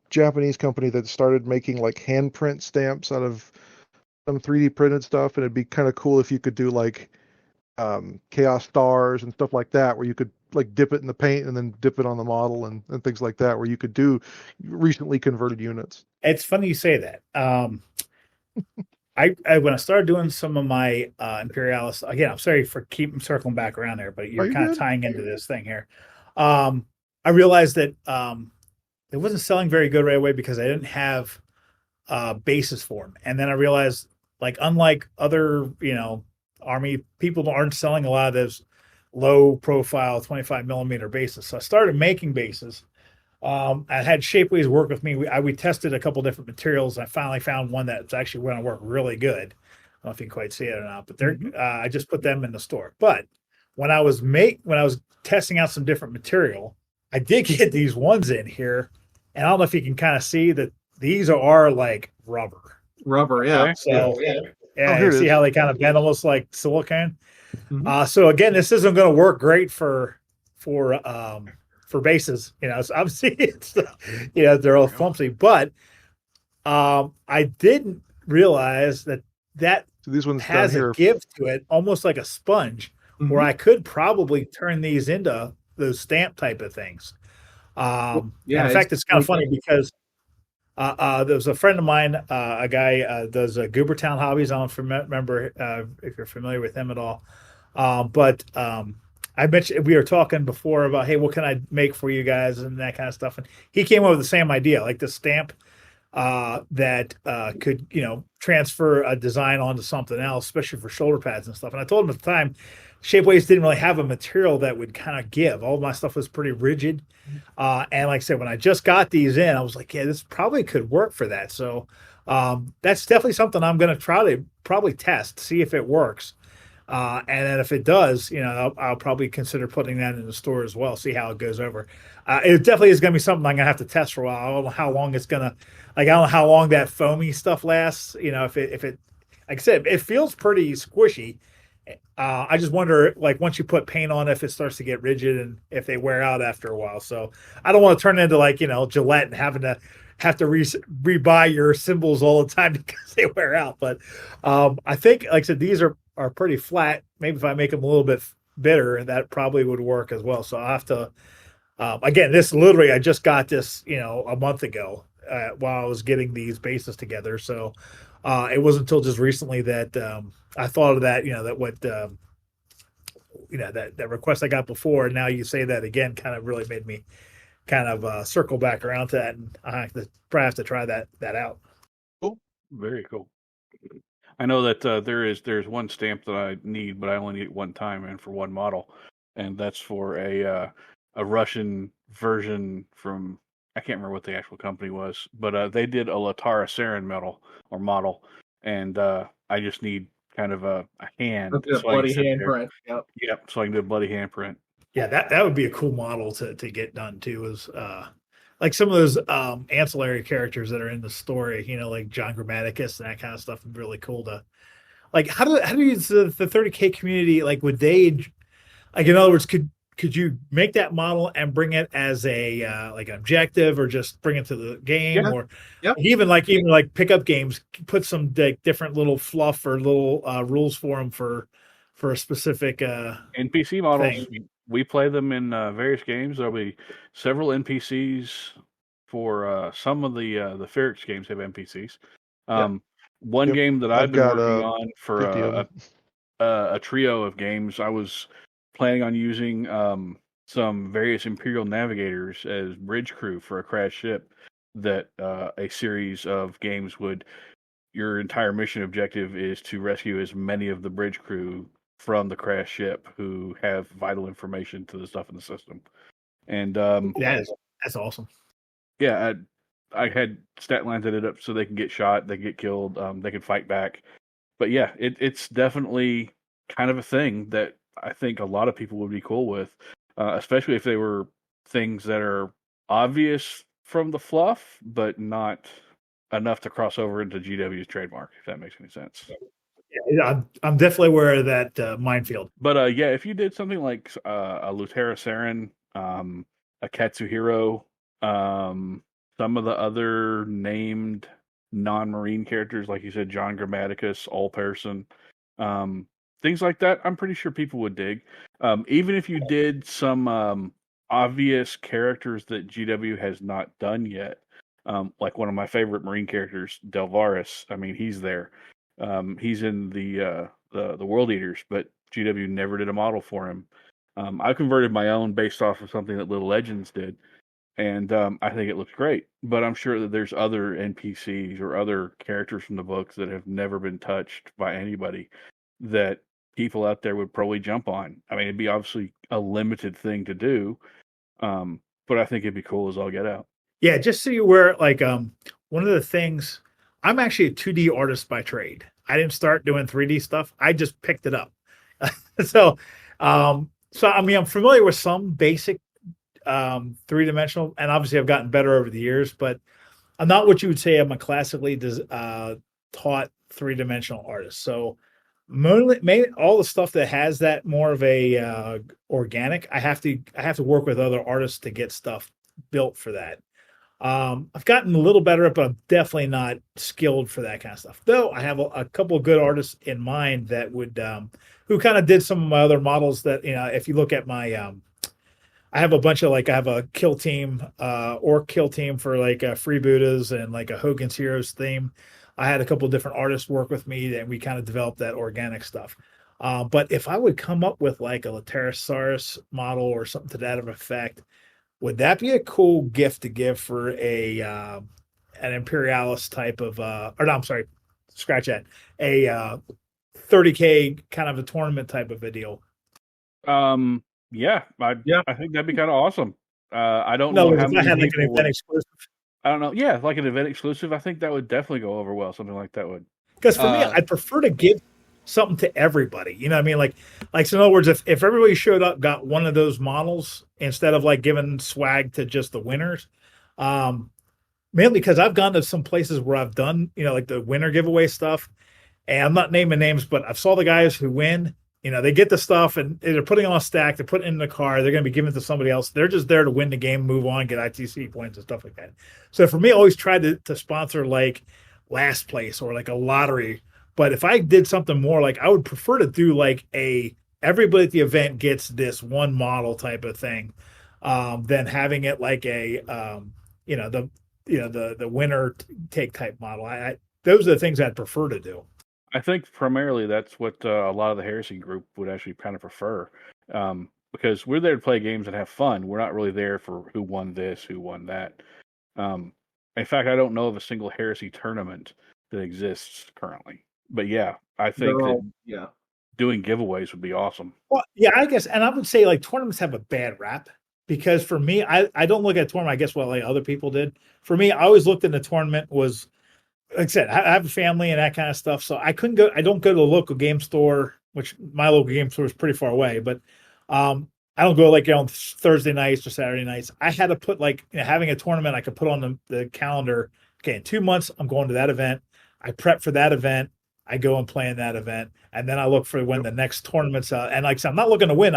Japanese company that started making like handprint stamps out of some 3D printed stuff, and it'd be kind of cool if you could do like chaos stars and stuff like that, where you could like dip it in the paint and then dip it on the model and things like that, where you could do recently converted units. It's funny you say that. I when I started doing some of my Imperialis, again, I'm sorry for keeping circling back around there, but you're kind of tying into this thing here. I realized that it wasn't selling very good right away because I didn't have bases for them. And then I realized, like, unlike other, Army, people aren't selling a lot of those low profile 25 millimeter bases. So I started making bases. I had Shapeways work with me. We tested a couple different materials. I finally found one that's actually going to work really good. I don't know if you can quite see it or not, but I just put them in the store. But when I was testing out some different material, I did get these ones in here, and I don't know if you can kind of see that these are like rubber. Rubber, yeah. So you see how they kind of bend almost like silicone. Mm-hmm. So again, this isn't going to work great for bases. So obviously it's they're all clumsy, but I didn't realize that so these ones has a give to it, almost like a sponge, where I could probably turn these into those stamp type of things. In fact, it's kind of funny because there's a friend of mine, a guy does Goobertown Hobbies. I don't remember if you're familiar with him at all. But I mentioned we were talking before about, hey, what can I make for you guys and that kind of stuff. And he came up with the same idea, like the stamp that could, transfer a design onto something else, especially for shoulder pads and stuff. And I told him at the time, Shapeways didn't really have a material that would kind of give. All of my stuff was pretty rigid. And like I said, when I just got these in, I was like, yeah, this probably could work for that. So that's definitely something I'm going to try to probably test, see if it works. And then if it does, I'll probably consider putting that in the store as well, see how it goes over. It definitely is going to be something I'm going to have to test for a while. I don't know how long it's going to, I don't know how long that foamy stuff lasts. If it, like I said, it feels pretty squishy. I just wonder, like, once you put paint on, if it starts to get rigid and if they wear out after a while. So I don't want to turn into like, Gillette and have to rebuy your symbols all the time because they wear out. But I think, like I said, these are pretty flat. Maybe if I make them a little bit bitter, that probably would work as well. So I'll have to, again, this literally, I just got this, a month ago while I was getting these bases together. So it wasn't until just recently that I thought of that, that request I got before. And now you say that again, kind of really made me kind of circle back around to that. And I probably have to try that out. Cool. Very cool. I know that there's one stamp that I need, but I only need it one time and for one model, and that's for a Russian version from, I can't remember what the actual company was, but they did a Latara Saren model, and I just need kind of a hand, a bloody handprint. Yep, so I can do a bloody handprint. Yeah, that would be a cool model to get done too. Is like some of those ancillary characters that are in the story, like John Grammaticus and that kind of stuff would be really cool to, like, how do you, the 30K community, like, would they, like, in other words, could you make that model and bring it as a like an objective, or just bring it to the game, or even like pickup games, put some different little fluff or little rules for them for a specific NPC models thing. We play them in various games. There'll be several NPCs for some of the Ferrex games have NPCs. One game that I've been working on for a trio of games, I was planning on using some various Imperial navigators as bridge crew for a crash ship. That a series of games would, your entire mission objective is to rescue as many of the bridge crew from the crash ship who have vital information to the stuff in the system. And that's awesome. Yeah, I had stat lines that it up so they can get shot, they get killed, they can fight back. But yeah, it's definitely kind of a thing that I think a lot of people would be cool with, especially if they were things that are obvious from the fluff, but not enough to cross over into GW's trademark, if that makes any sense. Yeah, I'm definitely aware of that minefield. But yeah, if you did something like a Latara Saren, a Katsuhiro, some of the other named non-marine characters, like you said, John Grammaticus, Allperson, things like that, I'm pretty sure people would dig. Even if you did some obvious characters that GW has not done yet, like one of my favorite marine characters, Delvaris. I mean, he's there. He's in the World Eaters, but GW never did a model for him. I converted my own based off of something that Little Legends did, and I think it looks great. But I'm sure that there's other NPCs or other characters from the books that have never been touched by anybody that people out there would probably jump on. I mean, it'd be obviously a limited thing to do, but I think it'd be cool as all get out. Yeah, just so you were like, one of the things, I'm actually a 2D artist by trade. I didn't start doing 3D stuff. I just picked it up. So I mean, I'm familiar with some basic 3-dimensional, and obviously I've gotten better over the years, but I'm not what you would say I'm a classically taught 3-dimensional artist. So mainly all the stuff that has that more of a organic, I have to work with other artists to get stuff built for that. I've gotten a little better, but I'm definitely not skilled for that kind of stuff. Though I have a couple of good artists in mind that would, who kind of did some of my other models that, if you look at my, I have a bunch of, like, I have a kill team, orc kill team for like Freebooters and like a Hogan's Heroes theme. I had a couple of different artists work with me and we kind of developed that organic stuff. But if I would come up with like a Laterosaurus model or something to that effect, would that be a cool gift to give for an Imperialis type of or no, I'm sorry, scratch that, a 30K kind of a tournament type of a deal? Yeah, I think that'd be kind of awesome. I don't No, know how if I many had like an people event would, exclusive. I don't know. Yeah, like an event exclusive. I think that would definitely go over well. Something like that would. Because for me, I'd prefer to give something to everybody. You know what I mean? Like so in other words, if everybody showed up, got one of those models instead of like giving swag to just the winners, mainly because I've gone to some places where I've done, like the winner giveaway stuff, and I'm not naming names, but I've saw the guys who win. They get the stuff and they're putting on a stack, they're putting it in the car, they're going to be giving it to somebody else. They're just there to win the game, move on, get ITC points and stuff like that. So for me, I always tried to sponsor like last place or like a lottery. But if I did something more, like I would prefer to do like everybody at the event gets this one model type of thing, than having it like the winner take type model. Those are the things I'd prefer to do. I think primarily that's what a lot of the Heresy group would actually kind of prefer, because we're there to play games and have fun. We're not really there for who won this, who won that. In fact, I don't know of a single Heresy tournament that exists currently. But yeah, I think doing giveaways would be awesome. Well, yeah, I guess, and I would say like tournaments have a bad rap because for me, I don't look at a tournament, I guess, what like other people did. For me, I always looked at the tournament was, like I said, I have a family and that kind of stuff. So I don't go to the local game store, which my local game store is pretty far away, but I don't go like on Thursday nights or Saturday nights. I had to put like, having a tournament I could put on the calendar. Okay, in 2 months, I'm going to that event. I prep for that event. I go and play in that event. And then I look for when the next tournament's out. And like I said, I'm not looking to win.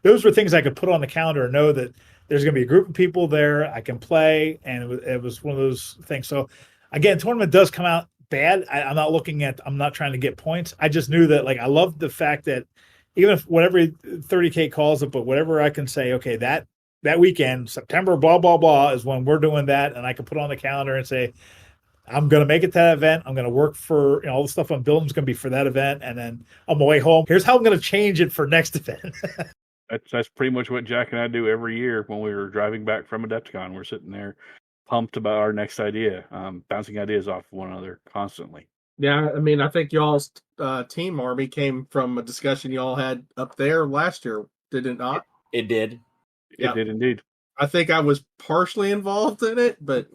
Those were things I could put on the calendar and know that there's going to be a group of people there. I can play. And it was one of those things. So again, tournament does come out bad. I'm not trying to get points. I just knew that, like, I love the fact that even if whatever 30K calls it, but whatever I can say, okay, that weekend, September, blah, blah, blah, is when we're doing that. And I can put on the calendar and say, I'm going to make it to that event. I'm going to work for, all the stuff I'm building is going to be for that event. And then on my way home, here's how I'm going to change it for next event. That's pretty much what Jack and I do every year when we were driving back from Adepticon. We're sitting there pumped about our next idea, bouncing ideas off one another constantly. Yeah, I mean, I think y'all's team army came from a discussion y'all had up there last year, did it not? It did. It did indeed. I think I was partially involved in it, but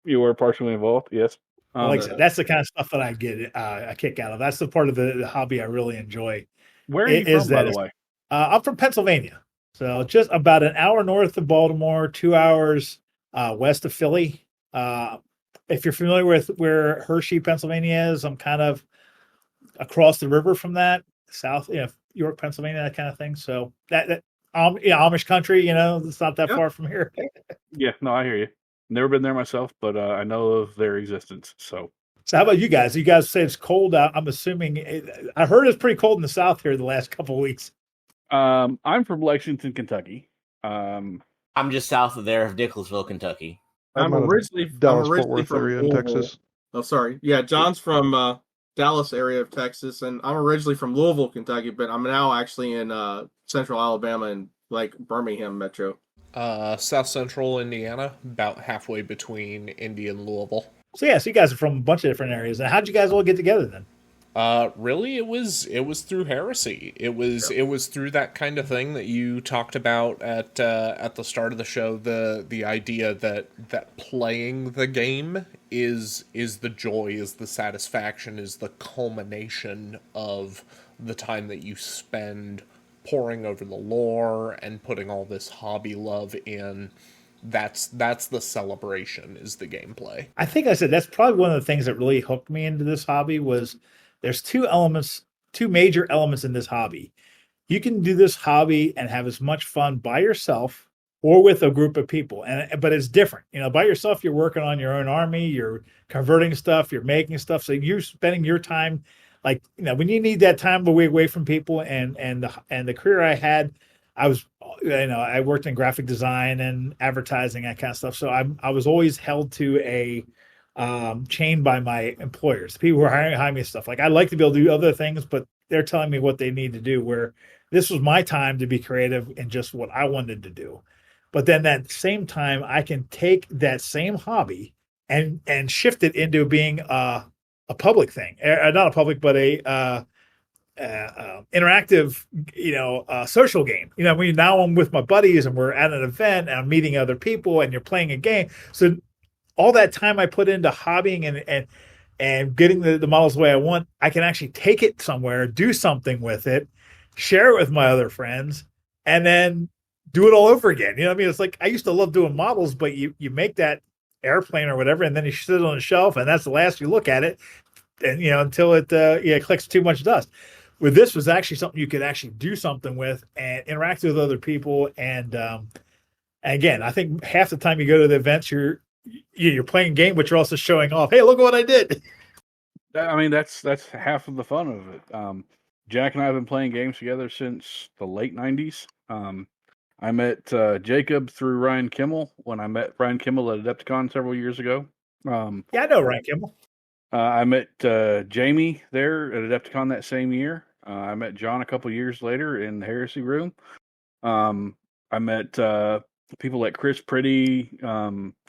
You were partially involved, yes. Like I said, that's the kind of stuff that I get a kick out of. That's the part of the hobby I really enjoy. Where are you from, by the way? I'm from Pennsylvania, so just about an hour north of Baltimore, 2 hours west of Philly. If you're familiar with where Hershey, Pennsylvania is, I'm kind of across the river from that, south, York, Pennsylvania, that kind of thing. So that Amish country, it's not that far from here. Yeah, no, I hear you. Never been there myself, but I know of their existence. So how about you guys? You guys say it's cold out. I'm assuming I heard it's pretty cold in the South here the last couple of weeks. I'm from Lexington, Kentucky. I'm just south of there, Nicholasville, Kentucky. I'm originally Dallas-Fort Worth from area in Texas. Oh, sorry. Yeah, John's from Dallas area of Texas, and I'm originally from Louisville, Kentucky, but I'm now actually in central Alabama and like Birmingham metro. South Central Indiana, about halfway between Indy and Louisville. So you guys are from a bunch of different areas. And how'd you guys all get together then? Really, it was through Heresy. It was through that kind of thing that you talked about at the start of the show. The idea that playing the game is the joy, is the satisfaction, is the culmination of the time that you spend poring over the lore and putting all this hobby love in. That's the celebration, is the gameplay. I think I said that's probably one of the things that really hooked me into this hobby was there's two major elements in this hobby. You can do this hobby and have as much fun by yourself or with a group of people. But it's different. By yourself, you're working on your own army, you're converting stuff, you're making stuff. So you're spending your time when you need that time away from people and the career I had, I was, I worked in graphic design and advertising, that kind of stuff. So I was always held to a chain by my employers, the people who are hiring me and stuff. Like, I'd like to be able to do other things, but they're telling me what they need to do, where this was my time to be creative and just what I wanted to do. But then at the same time, I can take that same hobby and shift it into being a public thing, not a public, but a interactive, social game. Now I'm with my buddies and we're at an event and I'm meeting other people and you're playing a game. So all that time I put into hobbying and getting the models the way I want, I can actually take it somewhere, do something with it, share it with my other friends, and then do it all over again. You know what I mean? It's like, I used to love doing models, but you make that airplane or whatever, and then you sit it on a shelf, and that's the last you look at it, and until it collects too much dust. With this was actually something you could actually do something with and interact with other people. And again, I think half the time you go to the events, you're playing a game, but you're also showing off. Hey, look at what I did. I mean, that's half of the fun of it. Jack and I have been playing games together since the late 90s. I met Jacob through Ryan Kimmel when I met Ryan Kimmel at Adepticon several years ago. Yeah, I know Ryan Kimmel. I met Jamie there at Adepticon that same year. I met John a couple years later in the Heresy room. I met people like Chris Pretty,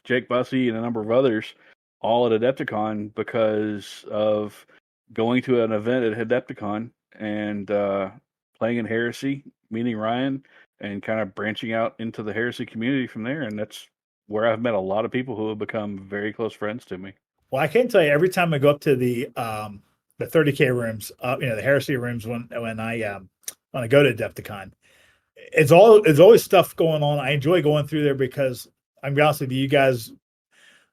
Jake Bussey, and a number of others all at Adepticon because of going to an event at Adepticon and playing in Heresy, meeting Ryan, and kind of branching out into the Heresy community from there. And that's where I've met a lot of people who have become very close friends to me. Well, I can tell you, every time I go up to the 30K rooms, the Heresy rooms, when I go to Adepticon, it's always stuff going on. I enjoy going through there because I'm gonna be honest with you guys,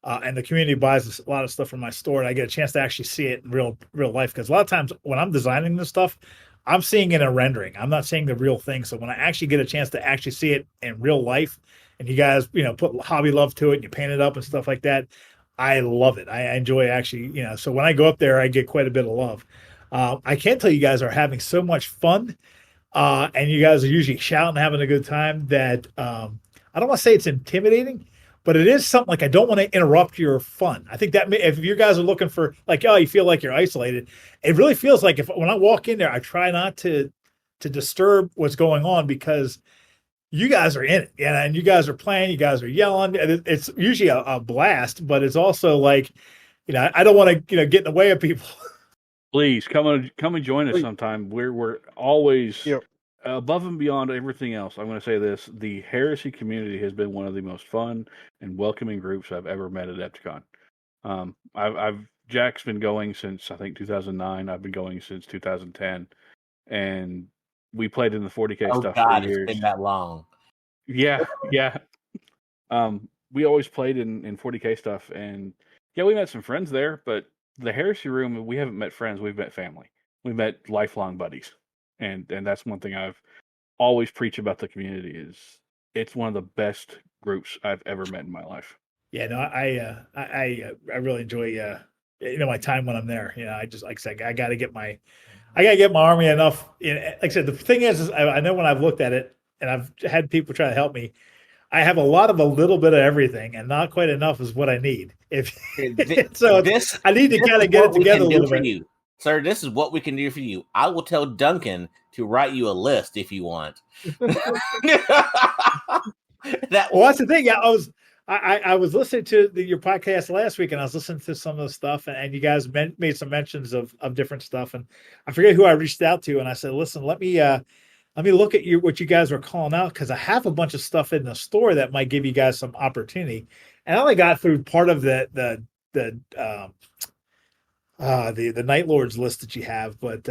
and the community buys a lot of stuff from my store, and I get a chance to actually see it in real life. Because a lot of times when I'm designing this stuff, I'm seeing it in a rendering. I'm not seeing the real thing. So when I actually get a chance to actually see it in real life, and you guys, put hobby love to it, and you paint it up and stuff like that, I love it. I enjoy actually, so when I go up there, I get quite a bit of love. I can tell you guys are having so much fun, and you guys are usually shouting, having a good time that I don't want to say it's intimidating, but it is something like I don't want to interrupt your fun. I think that if you guys are looking for like, you feel like you're isolated, it really feels like when I walk in there, I try not to disturb what's going on because you guys are in it, and you guys are playing, you guys are yelling. It's usually a blast, but it's also like, I don't want to, get in the way of people. Please come and join us sometime. We're always above and beyond everything else. I'm going to say this: the Heresy community has been one of the most fun and welcoming groups I've ever met at Adepticon. Jack's been going since I think 2009. I've been going since 2010, and we played in the 40K stuff for years. It's been that long. Yeah. We always played in 40K stuff, and we met some friends there, but the Heresy room, we haven't met friends, we've met family. We've met lifelong buddies. And that's one thing I've always preached about the community is it's one of the best groups I've ever met in my life. Yeah, no, I really enjoy my time when I'm there. I just, like I said, I gotta get my army enough. Like I said, the thing is I know when I've looked at it and I've had people try to help me, I have a little bit of everything, and not quite enough is what I need. I need to kind of get it together a little bit. You. Sir, this is what we can do for you. I will tell Duncan to write you a list if you want. Well, that's the thing. I was listening to your podcast last week, and I was listening to some of the stuff, and you guys made some mentions of different stuff, and I forget who I reached out to, and I said, listen, let me look at what you guys were calling out, because I have a bunch of stuff in the store that might give you guys some opportunity. And I only got through part of the Night Lords list that you have, but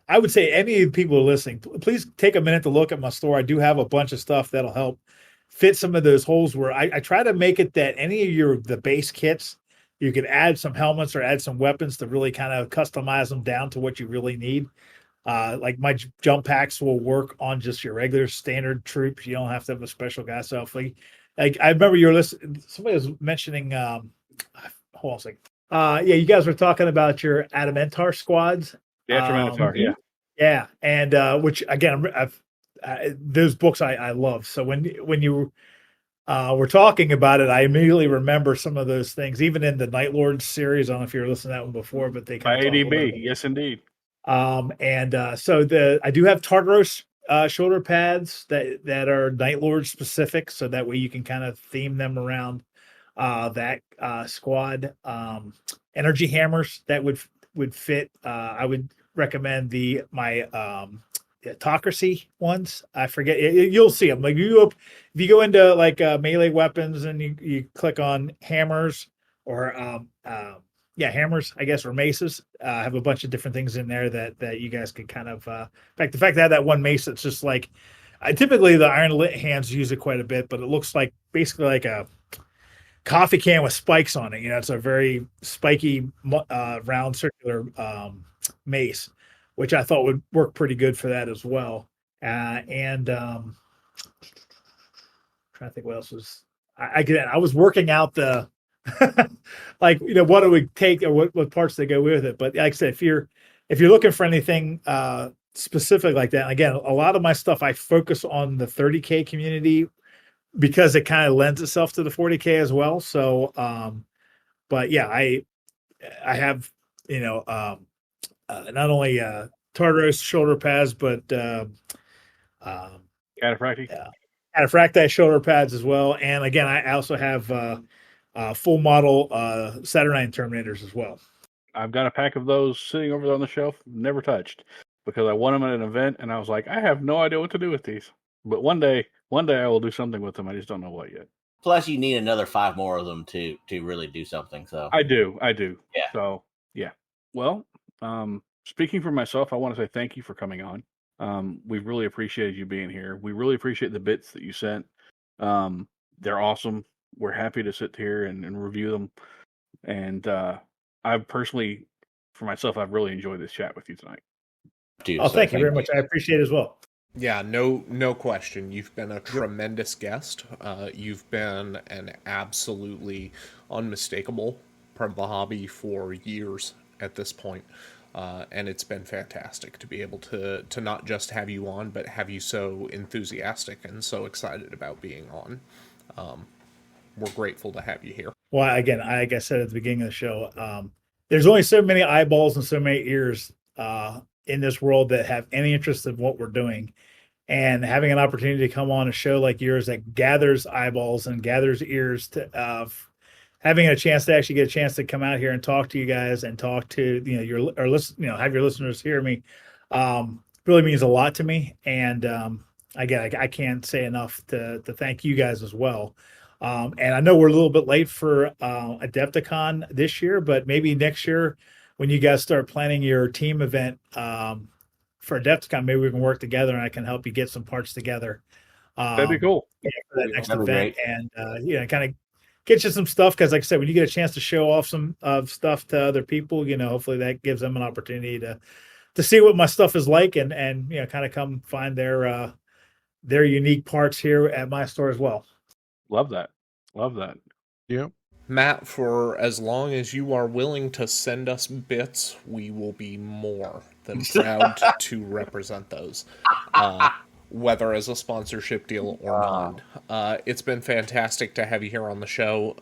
I would say any of the people listening, please take a minute to look at my store. I do have a bunch of stuff that'll help fit some of those holes where I try to make it that any of the base kits, you can add some helmets or add some weapons to really kind of customize them down to what you really need. Like my jump packs will work on just your regular standard troops. You don't have to have a special guy. So like I remember you were listening, somebody was mentioning, hold on a second. You guys were talking about your Adamantar squads. Yeah, Adamantar, yeah. And which again, those books I love. So when you were talking about it, I immediately remember some of those things, even in the Night Lords series. I don't know if you were listening to that one before, but they kind of ADB, yes, indeed. So I do have Tartaros shoulder pads that are Night Lord specific, so that way you can kind of theme them around that squad. Energy hammers that would fit. I would recommend my Autocracy ones. I forget. You'll see them. Like if you go into like melee weapons and you click on hammers or hammers, I guess, or maces. Have a bunch of different things in there that you guys could kind of. In fact, the fact that I have that one mace, it's just like. Typically, the Iron Lit hands use it quite a bit, but it looks like basically like a coffee can with spikes on it. It's a very spiky, round, circular mace, which I thought would work pretty good for that as well. Trying to think what else was. I was working out the like what it would take or what parts they go with it. But like I said, if you're looking for anything specific like that, and again, a lot of my stuff I focus on the 30K community because it kind of lends itself to the 40K as well. So, but yeah, I have not only Tartaros shoulder pads, but Cataphracti shoulder pads as well. And again, I also have full model Saturnine Terminators as well. I've got a pack of those sitting over there on the shelf, never touched, because I won them at an event, and I was like, I have no idea what to do with these. But one day I will do something with them. I just don't know what yet. Plus, you need another 5 more of them to really do something. So I do. Yeah. So yeah. Well, speaking for myself, I want to say thank you for coming on. We really appreciated you being here. We really appreciate the bits that you sent. They're awesome. We're happy to sit here and review them. And I've personally, for myself, I've really enjoyed this chat with you tonight. Thank you very much. I appreciate it as well. Yeah, no question. You've been a tremendous guest. You've been an absolutely unmistakable part of the hobby for years at this point. And it's been fantastic to be able to not just have you on, but have you so enthusiastic and so excited about being on. We're grateful to have you here. Well, again, like I said at the beginning of the show, there's only so many eyeballs and so many ears in this world that have any interest in what we're doing. And having an opportunity to come on a show like yours that gathers eyeballs and gathers ears to having a chance to actually get a chance to come out here and talk to you guys and talk to have your listeners hear me really means a lot to me. And again, I can't say enough to thank you guys as well. And I know we're a little bit late for Adepticon this year, but maybe next year when you guys start planning your team event for Adepticon, maybe we can work together and I can help you get some parts together. That'd be cool. For that next event. And, kind of get you some stuff. Cause like I said, when you get a chance to show off some stuff to other people, hopefully that gives them an opportunity to see what my stuff is like and kind of come find their unique parts here at my store as well. Love that. Yeah. Matt, for as long as you are willing to send us bits, we will be more than proud to represent those, whether as a sponsorship deal or not. It's been fantastic to have you here on the show.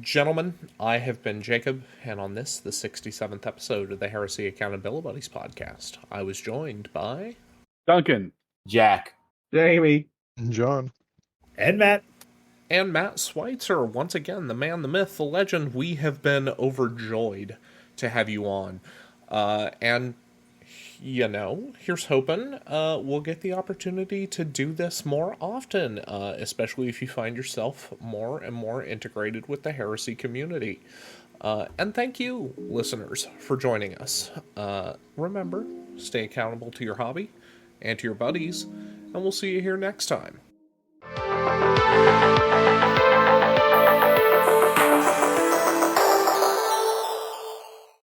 Gentlemen, I have been Jacob, and on this, the 67th episode of the Heresy Accountabilibuddies Podcast, I was joined by... Duncan. Jack. Jamie. John. And Matt. And Matt Switzer, once again, the man, the myth, the legend. We have been overjoyed to have you on. And, here's hoping we'll get the opportunity to do this more often, especially if you find yourself more and more integrated with the Heresy community. And thank you, listeners, for joining us. Remember, stay accountable to your hobby and to your buddies, and we'll see you here next time.